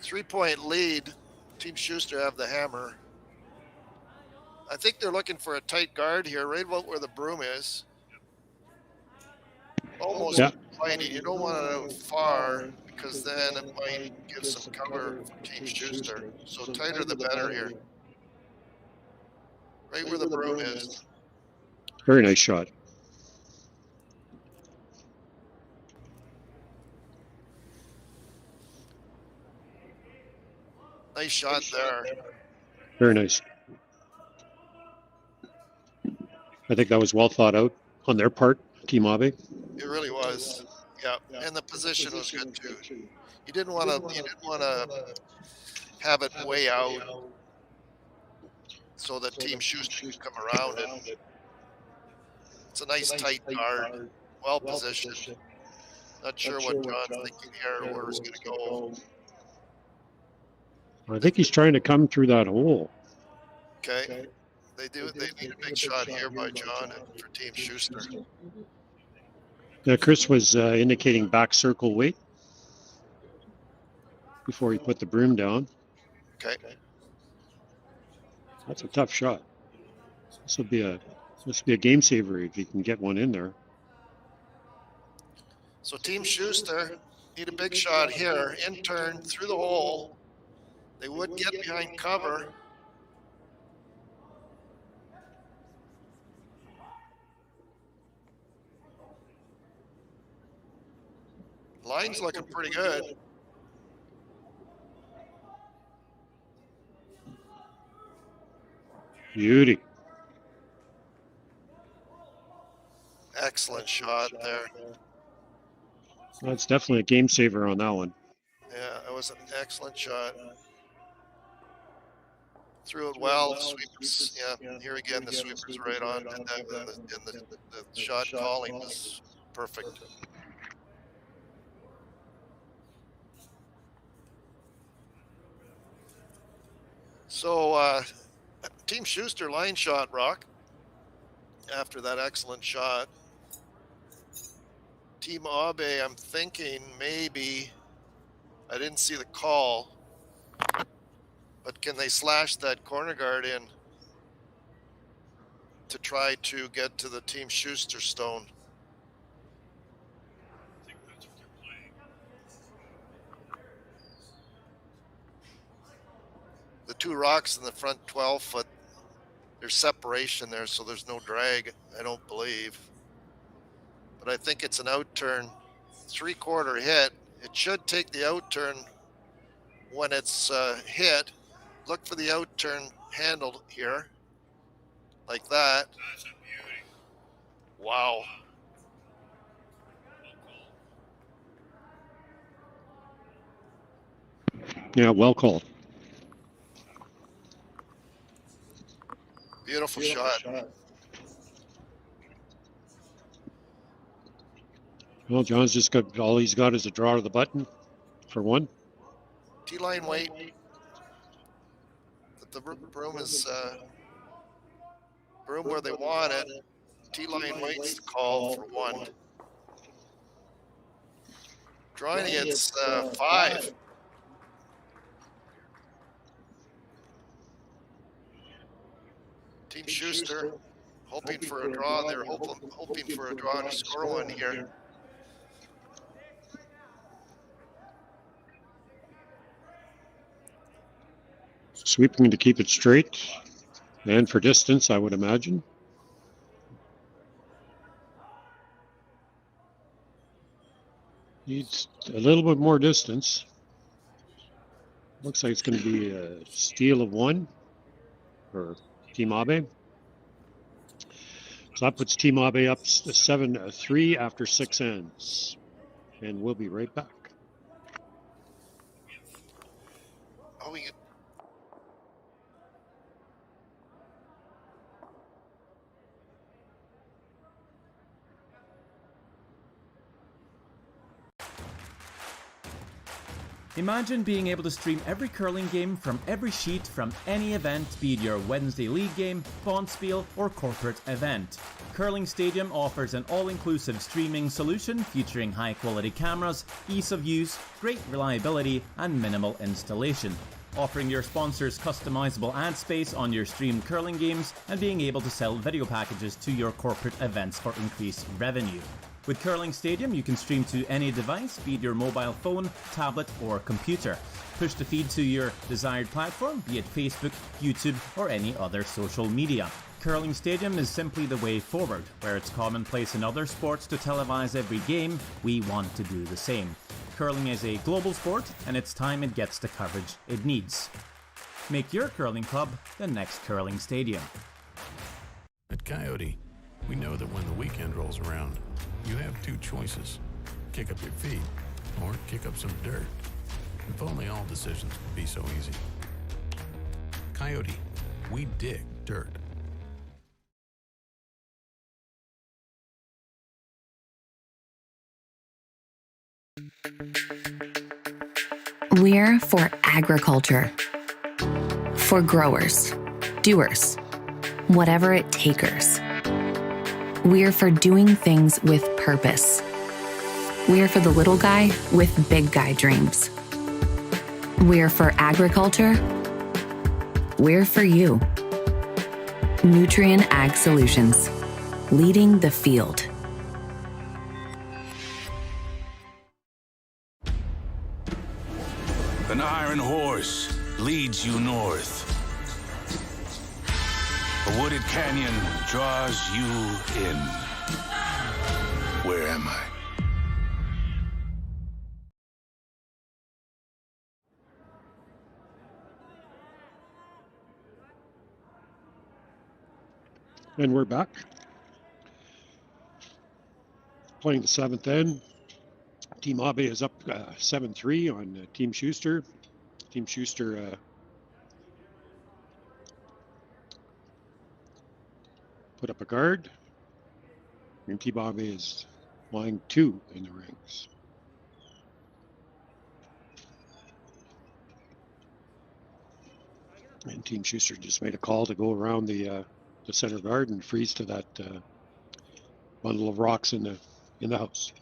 3-point lead. Team Shuster have the hammer. I think they're looking for a tight guard here, right about where the broom is. Almost tiny. You don't want it out far because then it might give some cover for Team Shuster. So tighter the better here. Right where the broom is. Very nice shot. Nice shot there. Very nice. I think that was well thought out on their part, Team Abe. It really was. Yeah, and the position was good too. You didn't want to have it way out so that Team Shuster could come around it. It's a nice tight guard, well positioned. Not sure what John's thinking here, where he's going to go. I think he's trying to come through that hole. Okay. They need a big shot here by John and for Team Shuster. Yeah, Chris was indicating back circle weight before he put the broom down. Okay. That's a tough shot. This will be a game saver if you can get one in there. So Team Shuster need a big shot here. In turn through the hole. They would get behind cover. Line's looking pretty good. Beauty. Excellent shot there. That's definitely a game saver on that one. Yeah, it was an excellent shot. Threw it well. The sweepers, yeah. Here again, the sweepers right on, and the shot calling was perfect. So, Team Shuster line shot, Rock. After that excellent shot, Team Abe, I'm thinking maybe I didn't see the call. But can they slash that corner guard in to try to get to the Team Schuster stone? I think that's what they're playing. The two rocks in the front 12 foot, there's separation there, so there's no drag, I don't believe. But I think it's an out turn, 3/4 hit. It should take the out turn when it's hit. Look for the out turn handle here, like that. That's a beauty. Wow. Yeah, well called. Beautiful shot. Well, John's just got all he's got is a draw to the button for one. T-line weight. The broom is broom where they want it. T-line waits the call for one. Drawing against 5. Team Schuster hoping for a draw. They're hoping for a draw to score one here. Sweeping to keep it straight and for distance, I would imagine. Needs a little bit more distance. Looks like it's going to be a steal of 1 for Team Abe. So that puts Team Abe up 7-3 after 6 ends. And we'll be right back. Oh, we Imagine being able to stream every curling game from every sheet from any event, be it your Wednesday league game, bonspiel, or corporate event. Curling Stadium offers an all-inclusive streaming solution featuring high-quality cameras, ease of use, great reliability, and minimal installation. Offering your sponsors customizable ad space on your streamed curling games and being able to sell video packages to your corporate events for increased revenue. With Curling Stadium, you can stream to any device, be it your mobile phone, tablet, or computer. Push the feed to your desired platform, be it Facebook, YouTube, or any other social media. Curling Stadium is simply the way forward. Where it's commonplace in other sports to televise every game, we want to do the same. Curling is a global sport, and it's time it gets the coverage it needs. Make your curling club the next Curling Stadium. At Coyote, we know that when the weekend rolls around, you have two choices. Kick up your feet or kick up some dirt. If only all decisions could be so easy. Coyote, we dig dirt. We're for agriculture. For growers, doers, whatever it takers. We're for doing things with purpose. We're for the little guy with big guy dreams. We're for agriculture. We're for you. Nutrien Ag Solutions, leading the field. An iron horse leads you north. A wooded canyon draws you in. Where am I? And we're back. Playing the 7th end. Team Abe is up 7-3 on Team Schuster. Team Schuster put up a guard. And Team Abe is lying 2 in the rings. And Team Schuster just made a call to go around the center guard and freeze to that bundle of rocks in the house.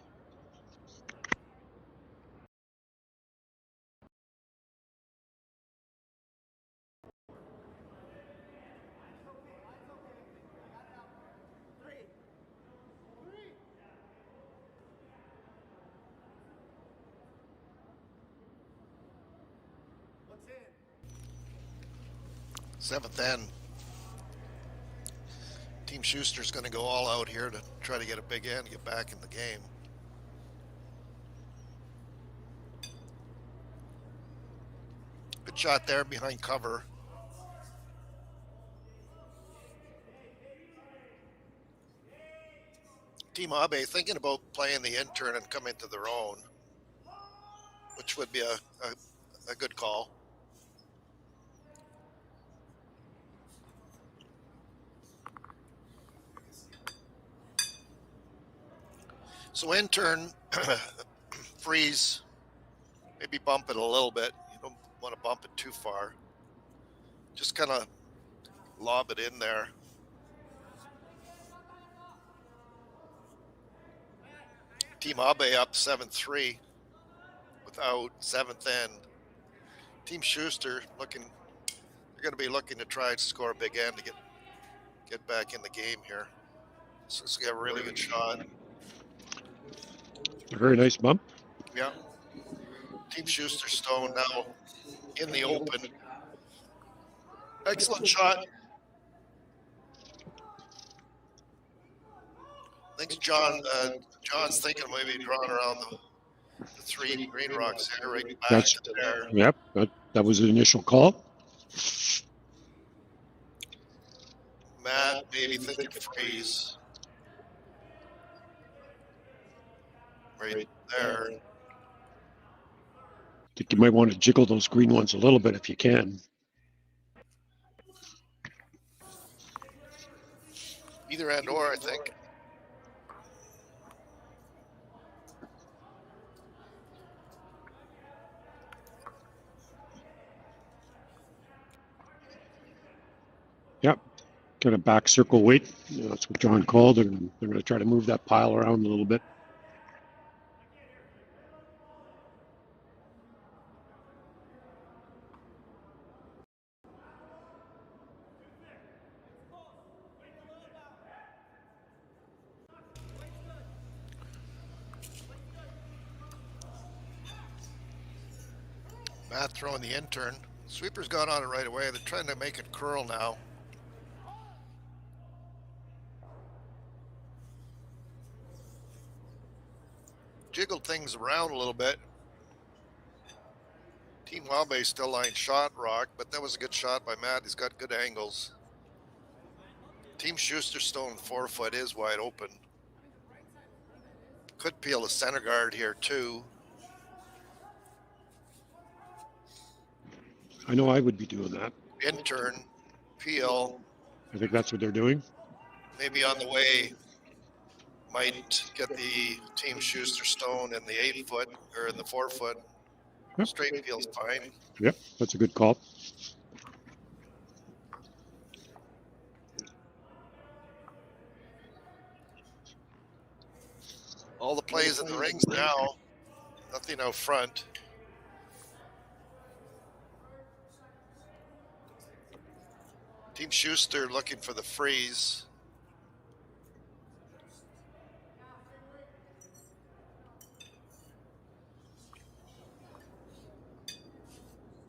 Seventh end. Team Schuster's going to go all out here to try to get a big end, get back in the game. Good shot there behind cover. Team Abe thinking about playing the intern and coming to their own, which would be a good call. So intern, freeze, maybe bump it a little bit. You don't want to bump it too far. Just kind of lob it in there. Team Abe up 7-3 without seventh end. Team Schuster they're going to be looking to try to score a big end to get back in the game here. So it's got a really good shot. A very nice bump. Yeah. Team Schuster Stone now in the open. Excellent shot. I think John's thinking maybe drawing around the three green rocks here, right back to there. Yep, that was the initial call. Matt maybe thinking freeze. Right there. I think you might want to jiggle those green ones a little bit if you can. Either and or, I think. Yep, kind of back circle weight. That's what John called. They're going to try to move that pile around a little bit. Matt throwing the intern. Sweeper's got on it right away. They're trying to make it curl now. Jiggled things around a little bit. Team Wabe still lying shot rock, but that was a good shot by Matt. He's got good angles. Team Schuster Stone 4 foot is wide open. Could peel the center guard here too. I know I would be doing that. Intern, peel. I think that's what they're doing. Maybe on the way, might get the Team Schuster Stone in the 8 foot or in the 4 foot. Yep. Straight peel's fine. Yep, that's a good call. All the plays in the rings now. Nothing out front. Team Schuster looking for the freeze.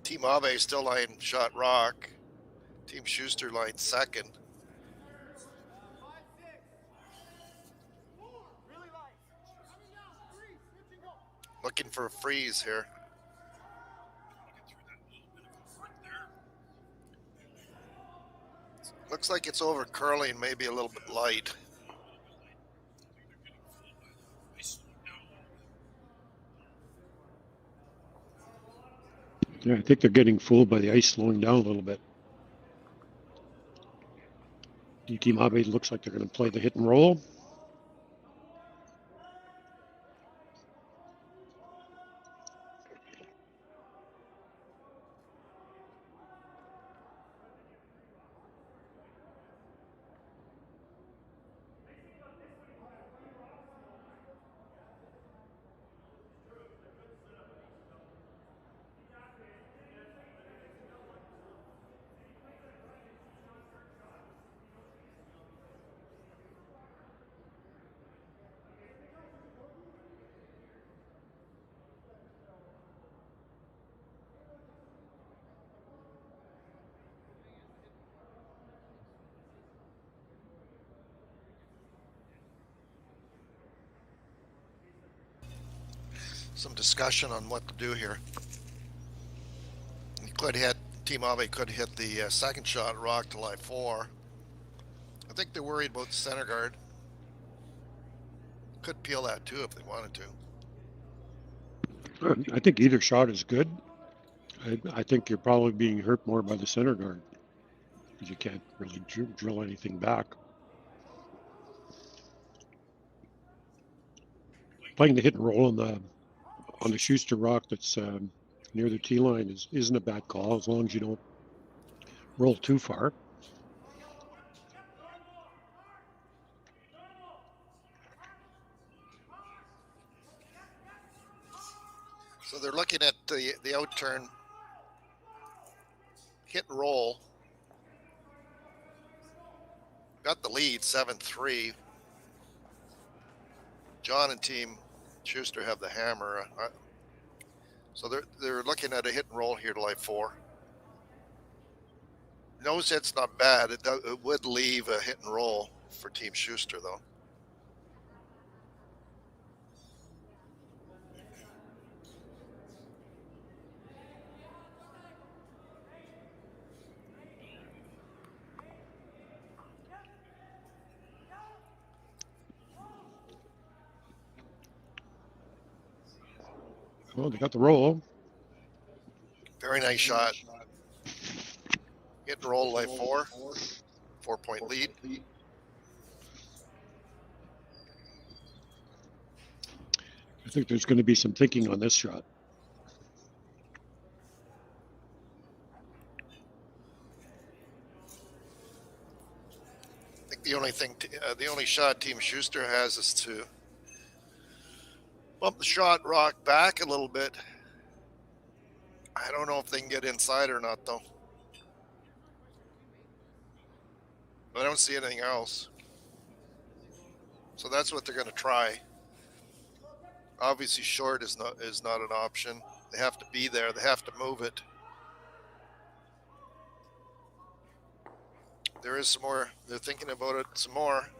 Team Abe still lying shot rock. Team Schuster lying second. Looking for a freeze here. Looks like it's over curling, maybe a little bit light. Yeah, I think they're getting fooled by the ice slowing down a little bit. Team Abe looks like they're going to play the hit and roll. some discussion on what to do here. He could hit, Team Abe could hit the second shot rock to lie 4. I think they're worried about the center guard. Could peel that too if they wanted to. I think either shot is good. I think you're probably being hurt more by the center guard because you can't really drill anything back. Playing the hit and roll on the Shuster rock that's near the tee line isn't a bad call as long as you don't roll too far. So they're looking at the outturn hit and roll. Got the lead 7-3. John and Team Shuster have the hammer. So they're looking at a hit and roll here to lie 4. Nose hit's not bad. It would leave a hit and roll for Team Shuster though. Well, they got the roll. Very nice shot. Hit and roll lie 4. 4-point lead. I think there's going to be some thinking on this shot. I think the only shot Team Shuster has is to bump the shot rock back a little bit. I don't know if they can get inside or not though. I don't see anything else. So that's what they're going to try. Obviously short is not an option. They have to be there. They have to move it. There is some more. They're thinking about it some more.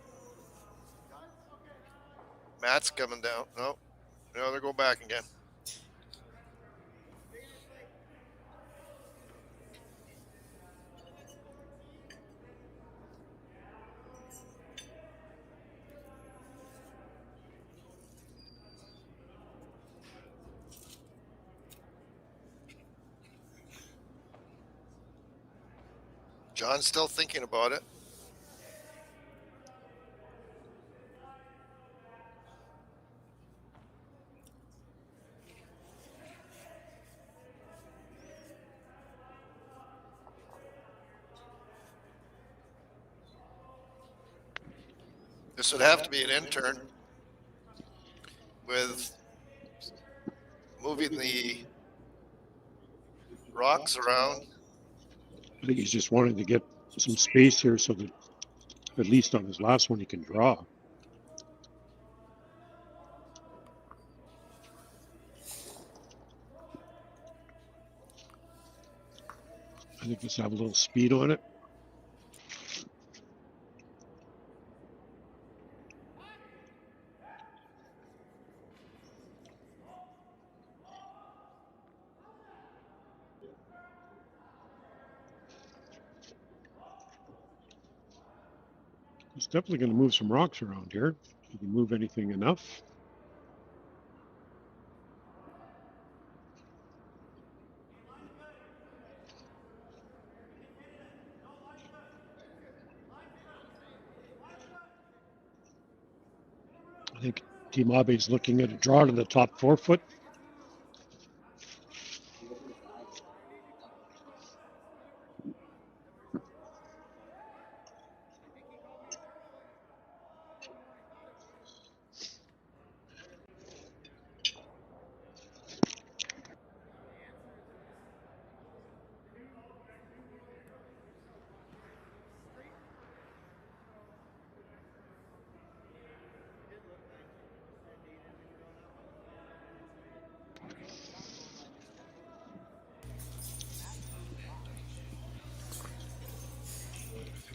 Matt's coming down. No, they'll go back again. John's still thinking about it. This would have to be an intern with moving the rocks around. I think he's just wanting to get some space here so that at least on his last one he can draw. I think this will have a little speed on it. He's definitely going to move some rocks around here. He can move anything enough. I think Team Abe is looking at a draw to the top 4 foot.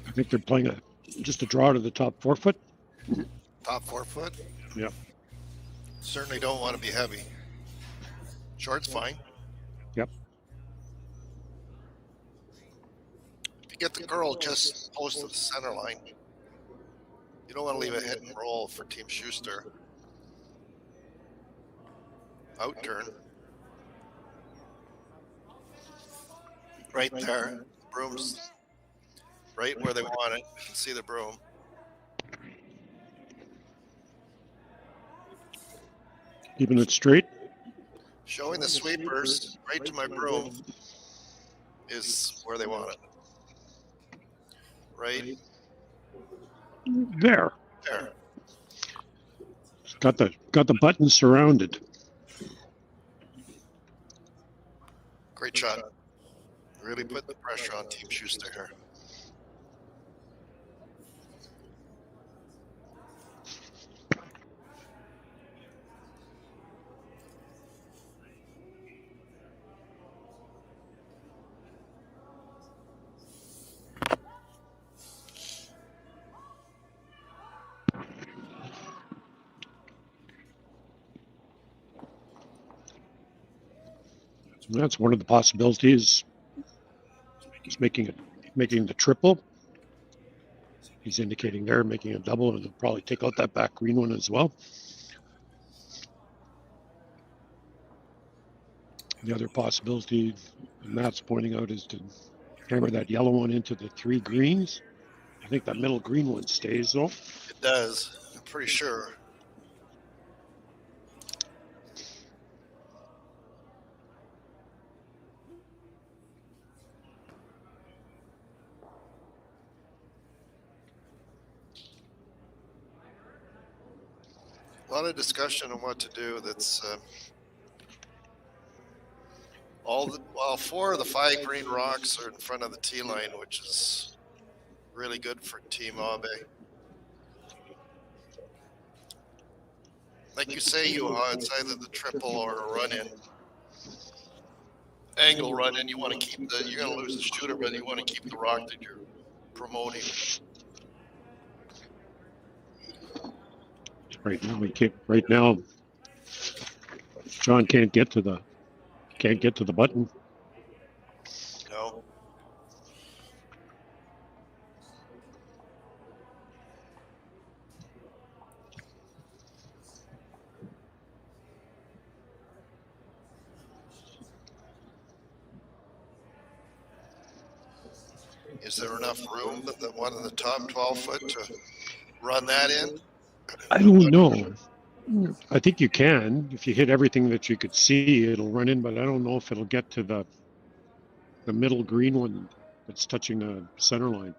I think they're playing just a draw to the top 4 foot. Top 4 foot? Yeah. Certainly don't want to be heavy. Short's fine. Yep. If you get the curl just close to the center line, you don't want to leave a hit and roll for Team Schuster. Out turn. Right there. Broom's right where they want it. You can see the broom. Keeping it straight. Showing the sweepers right to my broom is where they want it. Right There. there. Got the button surrounded. Great shot. Really put the pressure on Team Schuster here. That's one of the possibilities. He's making the triple. He's indicating there, making a double, and he'll probably take out that back green one as well. The other possibility Matt's pointing out is to hammer that yellow one into the 3 greens. I think that middle green one stays though. It does. I'm pretty sure. A lot of discussion on what to do. That's well, 4 of the 5 green rocks are in front of the tee line, which is really good for Team Abe. Like you say, it's either the triple or a run-in. Angle run-in, you want to keep you're going to lose the shooter, but you want to keep the rock that you're promoting. Right now, John can't get to the button. No. Is there enough room in the one in the top 12 foot to run that in? I don't know. I think you can. If you hit everything that you could see, it'll run in, but I don't know if it'll get to the middle green one that's touching the center line.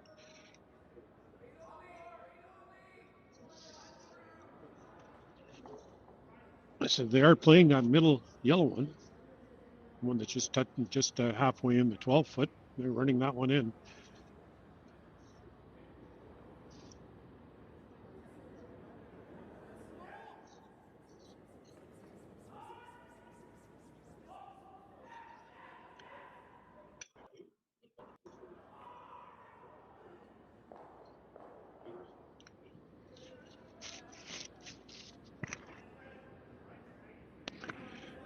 I said they are playing that middle yellow one that's just halfway in the 12 foot. They're running that one in.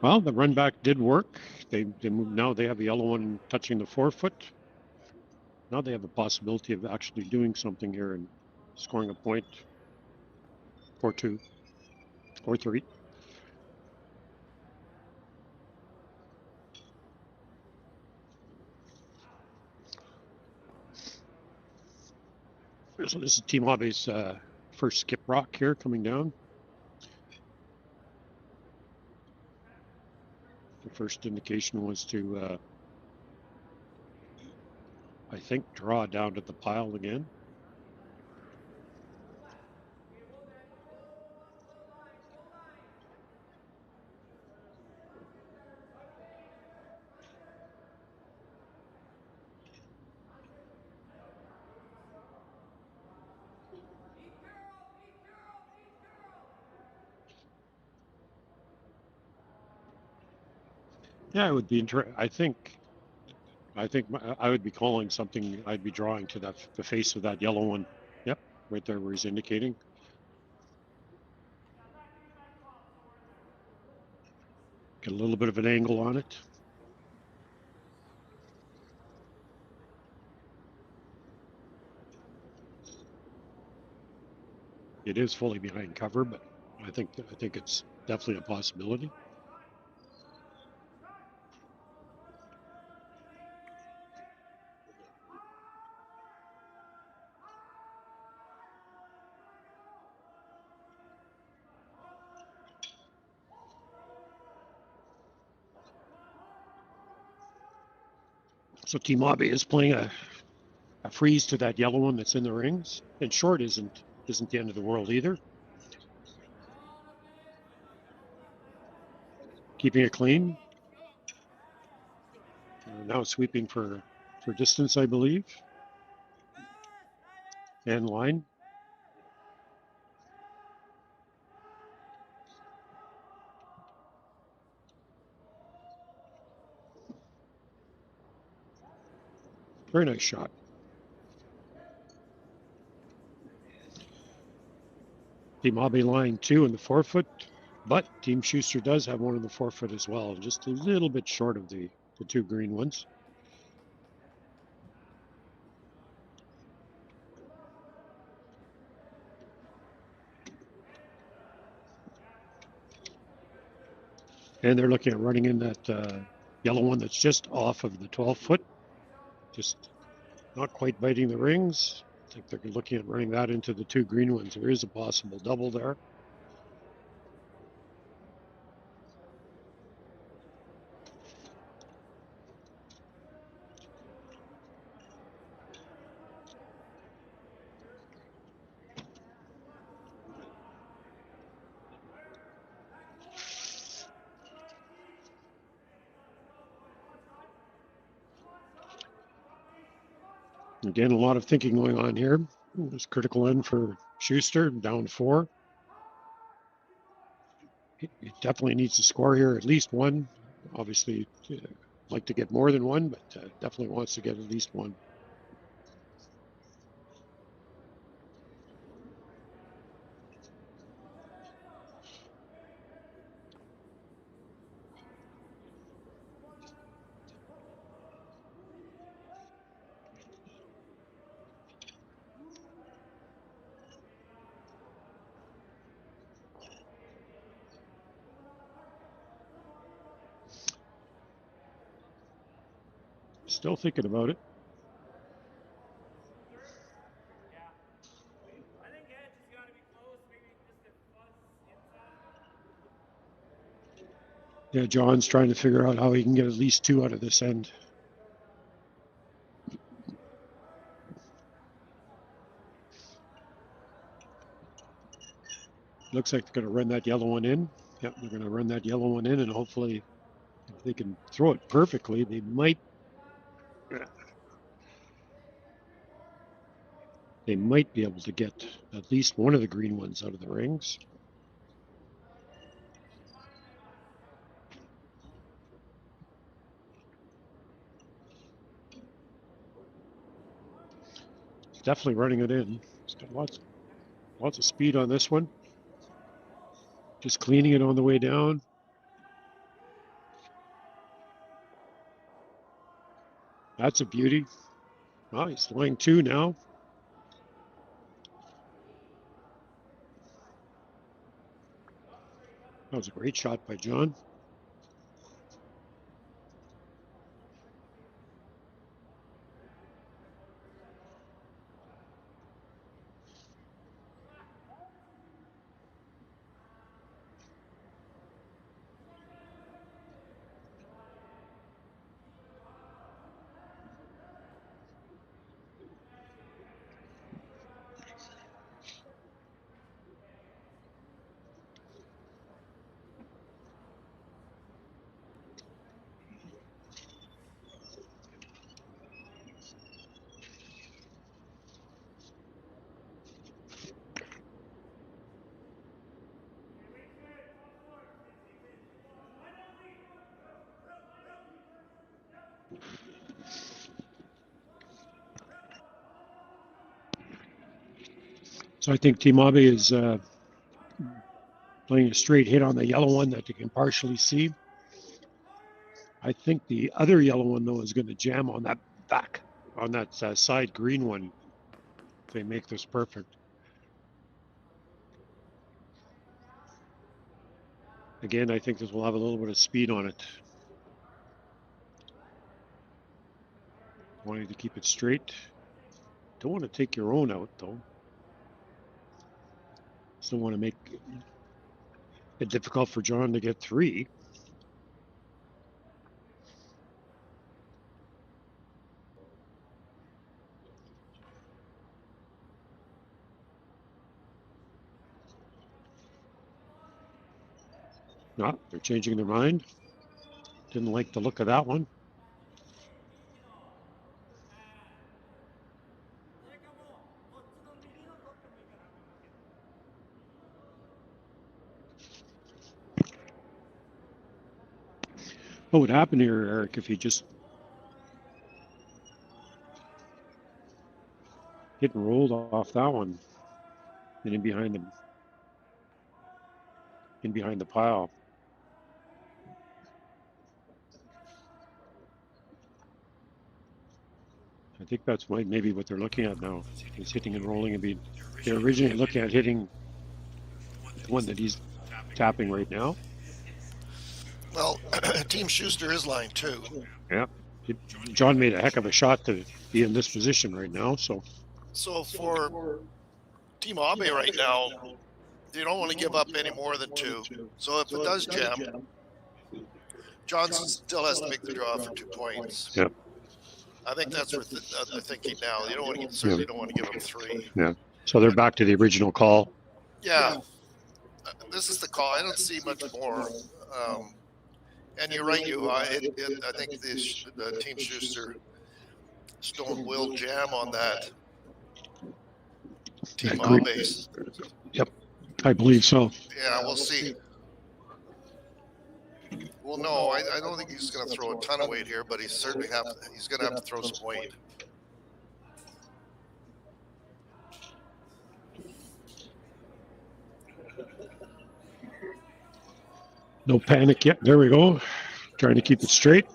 Well, the run back did work. They moved, now they have the yellow one touching the 4 foot. Now they have the possibility of actually doing something here and scoring a point. 4-2, 4-3. So this is Team Abe's first skip rock here coming down. The first indication was to, I think, draw down to the pile again. Yeah, it would be interesting. I think I would be calling something. I'd be drawing to the face of that yellow one. Yep, right there where he's indicating. Get a little bit of an angle on it. It is fully behind cover, but I think it's definitely a possibility. So Team Abe is playing a freeze to that yellow one that's in the rings, and short isn't the end of the world either. Keeping it clean. Now sweeping for distance, I believe, and line. Very nice shot. Team Abe line 2 in the 4-foot, but Team Shuster does have one in the 4-foot as well, just a little bit short of the 2 green ones. And they're looking at running in that yellow one that's just off of the 12-foot, just not quite biting the rings. I think they're looking at running that into the 2 green ones. There is a possible double there. Again, a lot of thinking going on here. There's critical end for Shuster, down 4. He definitely needs to score here, at least one. Obviously, like to get more than one, but definitely wants to get at least one. Still thinking about it. Yeah, John's trying to figure out how he can get at least 2 out of this end. Looks like they're going to run that yellow one in. Yep, they're going to run that yellow one in, and hopefully, if they can throw it perfectly, they might. They might be able to get at least one of the green ones out of the rings. Definitely running it in. It's got lots of speed on this one. Just cleaning it on the way down. That's a beauty. Well, he's line 2 now. That was a great shot by John. So I think Team Abe is playing a straight hit on the yellow one that you can partially see. I think the other yellow one though is going to jam on that back, on that side green one. If they make this perfect. Again, I think this will have a little bit of speed on it. Wanting to keep it straight. Don't want to take your own out though. Still want to make it difficult for John to get 3. No, they're changing their mind. Didn't like the look of that one. What would happen here, Eric, if he just hit and rolled off that one and in behind the pile? I think that's maybe what they're looking at now. He's hitting and rolling and they're originally looking at hitting the one that he's tapping right now. Well, Team Shuster is line 2. Yeah. John made a heck of a shot to be in this position right now. So for Team Abe right now, they don't want to give up any more than 2. So if it does jam, Johnson still has to make the draw for 2 points. Yep. I think that's what they're thinking now. You don't want to certainly don't want to give them 3. Yeah. So they're back to the original call. Yeah. This is the call. I don't see much more. And you're right, I think the Team Shuster Stone will jam on that Team Abe. Yep, I believe so. Yeah, we'll see. Well, no, I don't think he's going to throw a ton of weight here, but he's going to have to throw some weight. No panic yet. There we go. Trying to keep it straight.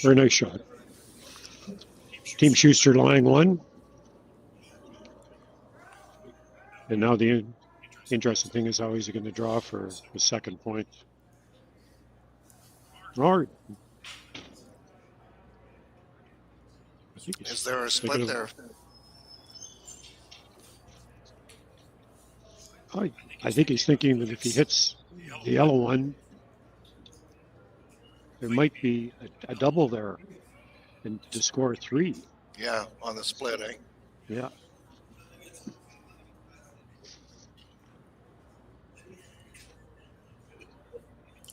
Very nice shot. Team Shuster line 1. And now the interesting thing is how he's going to draw for the second point. All right. Is there a split there? I think he's thinking that if he hits the yellow one, there might be a double there and to score 3. Yeah, on the split, eh? Yeah.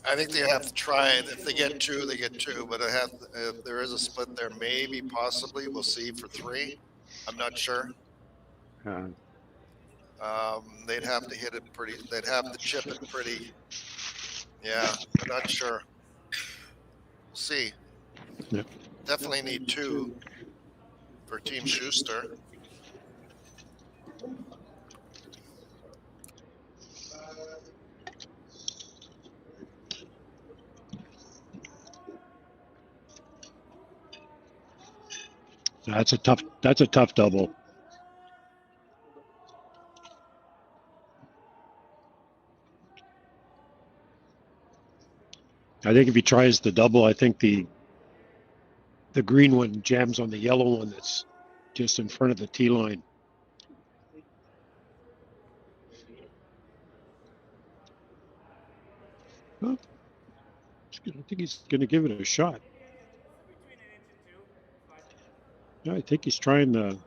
I think they have to try it. If they get 2, they get 2. But if there is a split there, maybe, possibly, we'll see for 3. I'm not sure. They'd have to hit it pretty. They'd have to chip it pretty. Yeah, I'm not sure. We'll see. Yep. Definitely need 2 for Team Shuster. That's a tough double. I think if he tries the double, I think the green one jams on the yellow one that's just in front of the tee line. Well, I think he's going to give it a shot. Yeah, I think he's trying to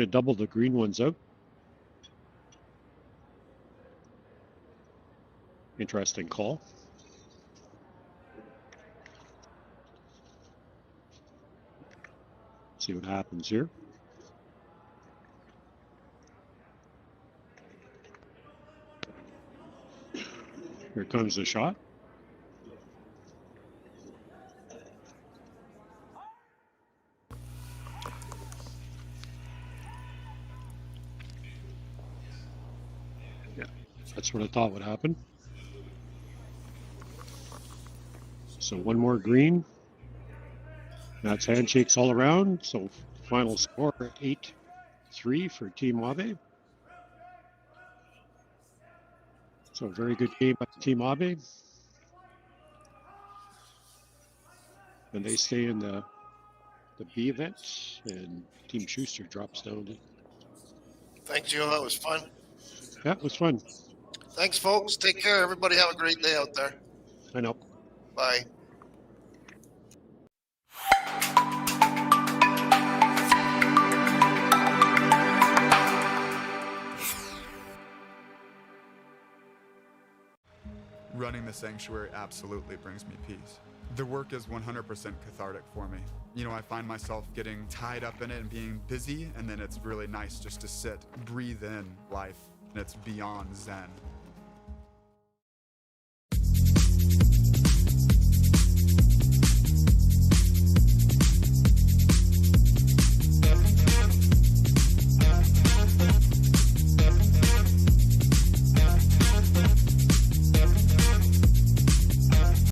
double the green ones out. Interesting call. See what happens here. Here comes the shot. That's what I thought would happen. So one more green. That's handshakes all around. So final score 8-3 for Team Abe. So a very good game by Team Abe. And they stay in the B event, and Team Schuster drops down. Thanks, Joe. That was fun. Yeah, it was fun. Thanks, folks. Take care. Everybody have a great day out there. I know. Bye. Running the sanctuary absolutely brings me peace. The work is 100% cathartic for me. You know, I find myself getting tied up in it and being busy, and then it's really nice just to sit, breathe in life, and it's beyond zen.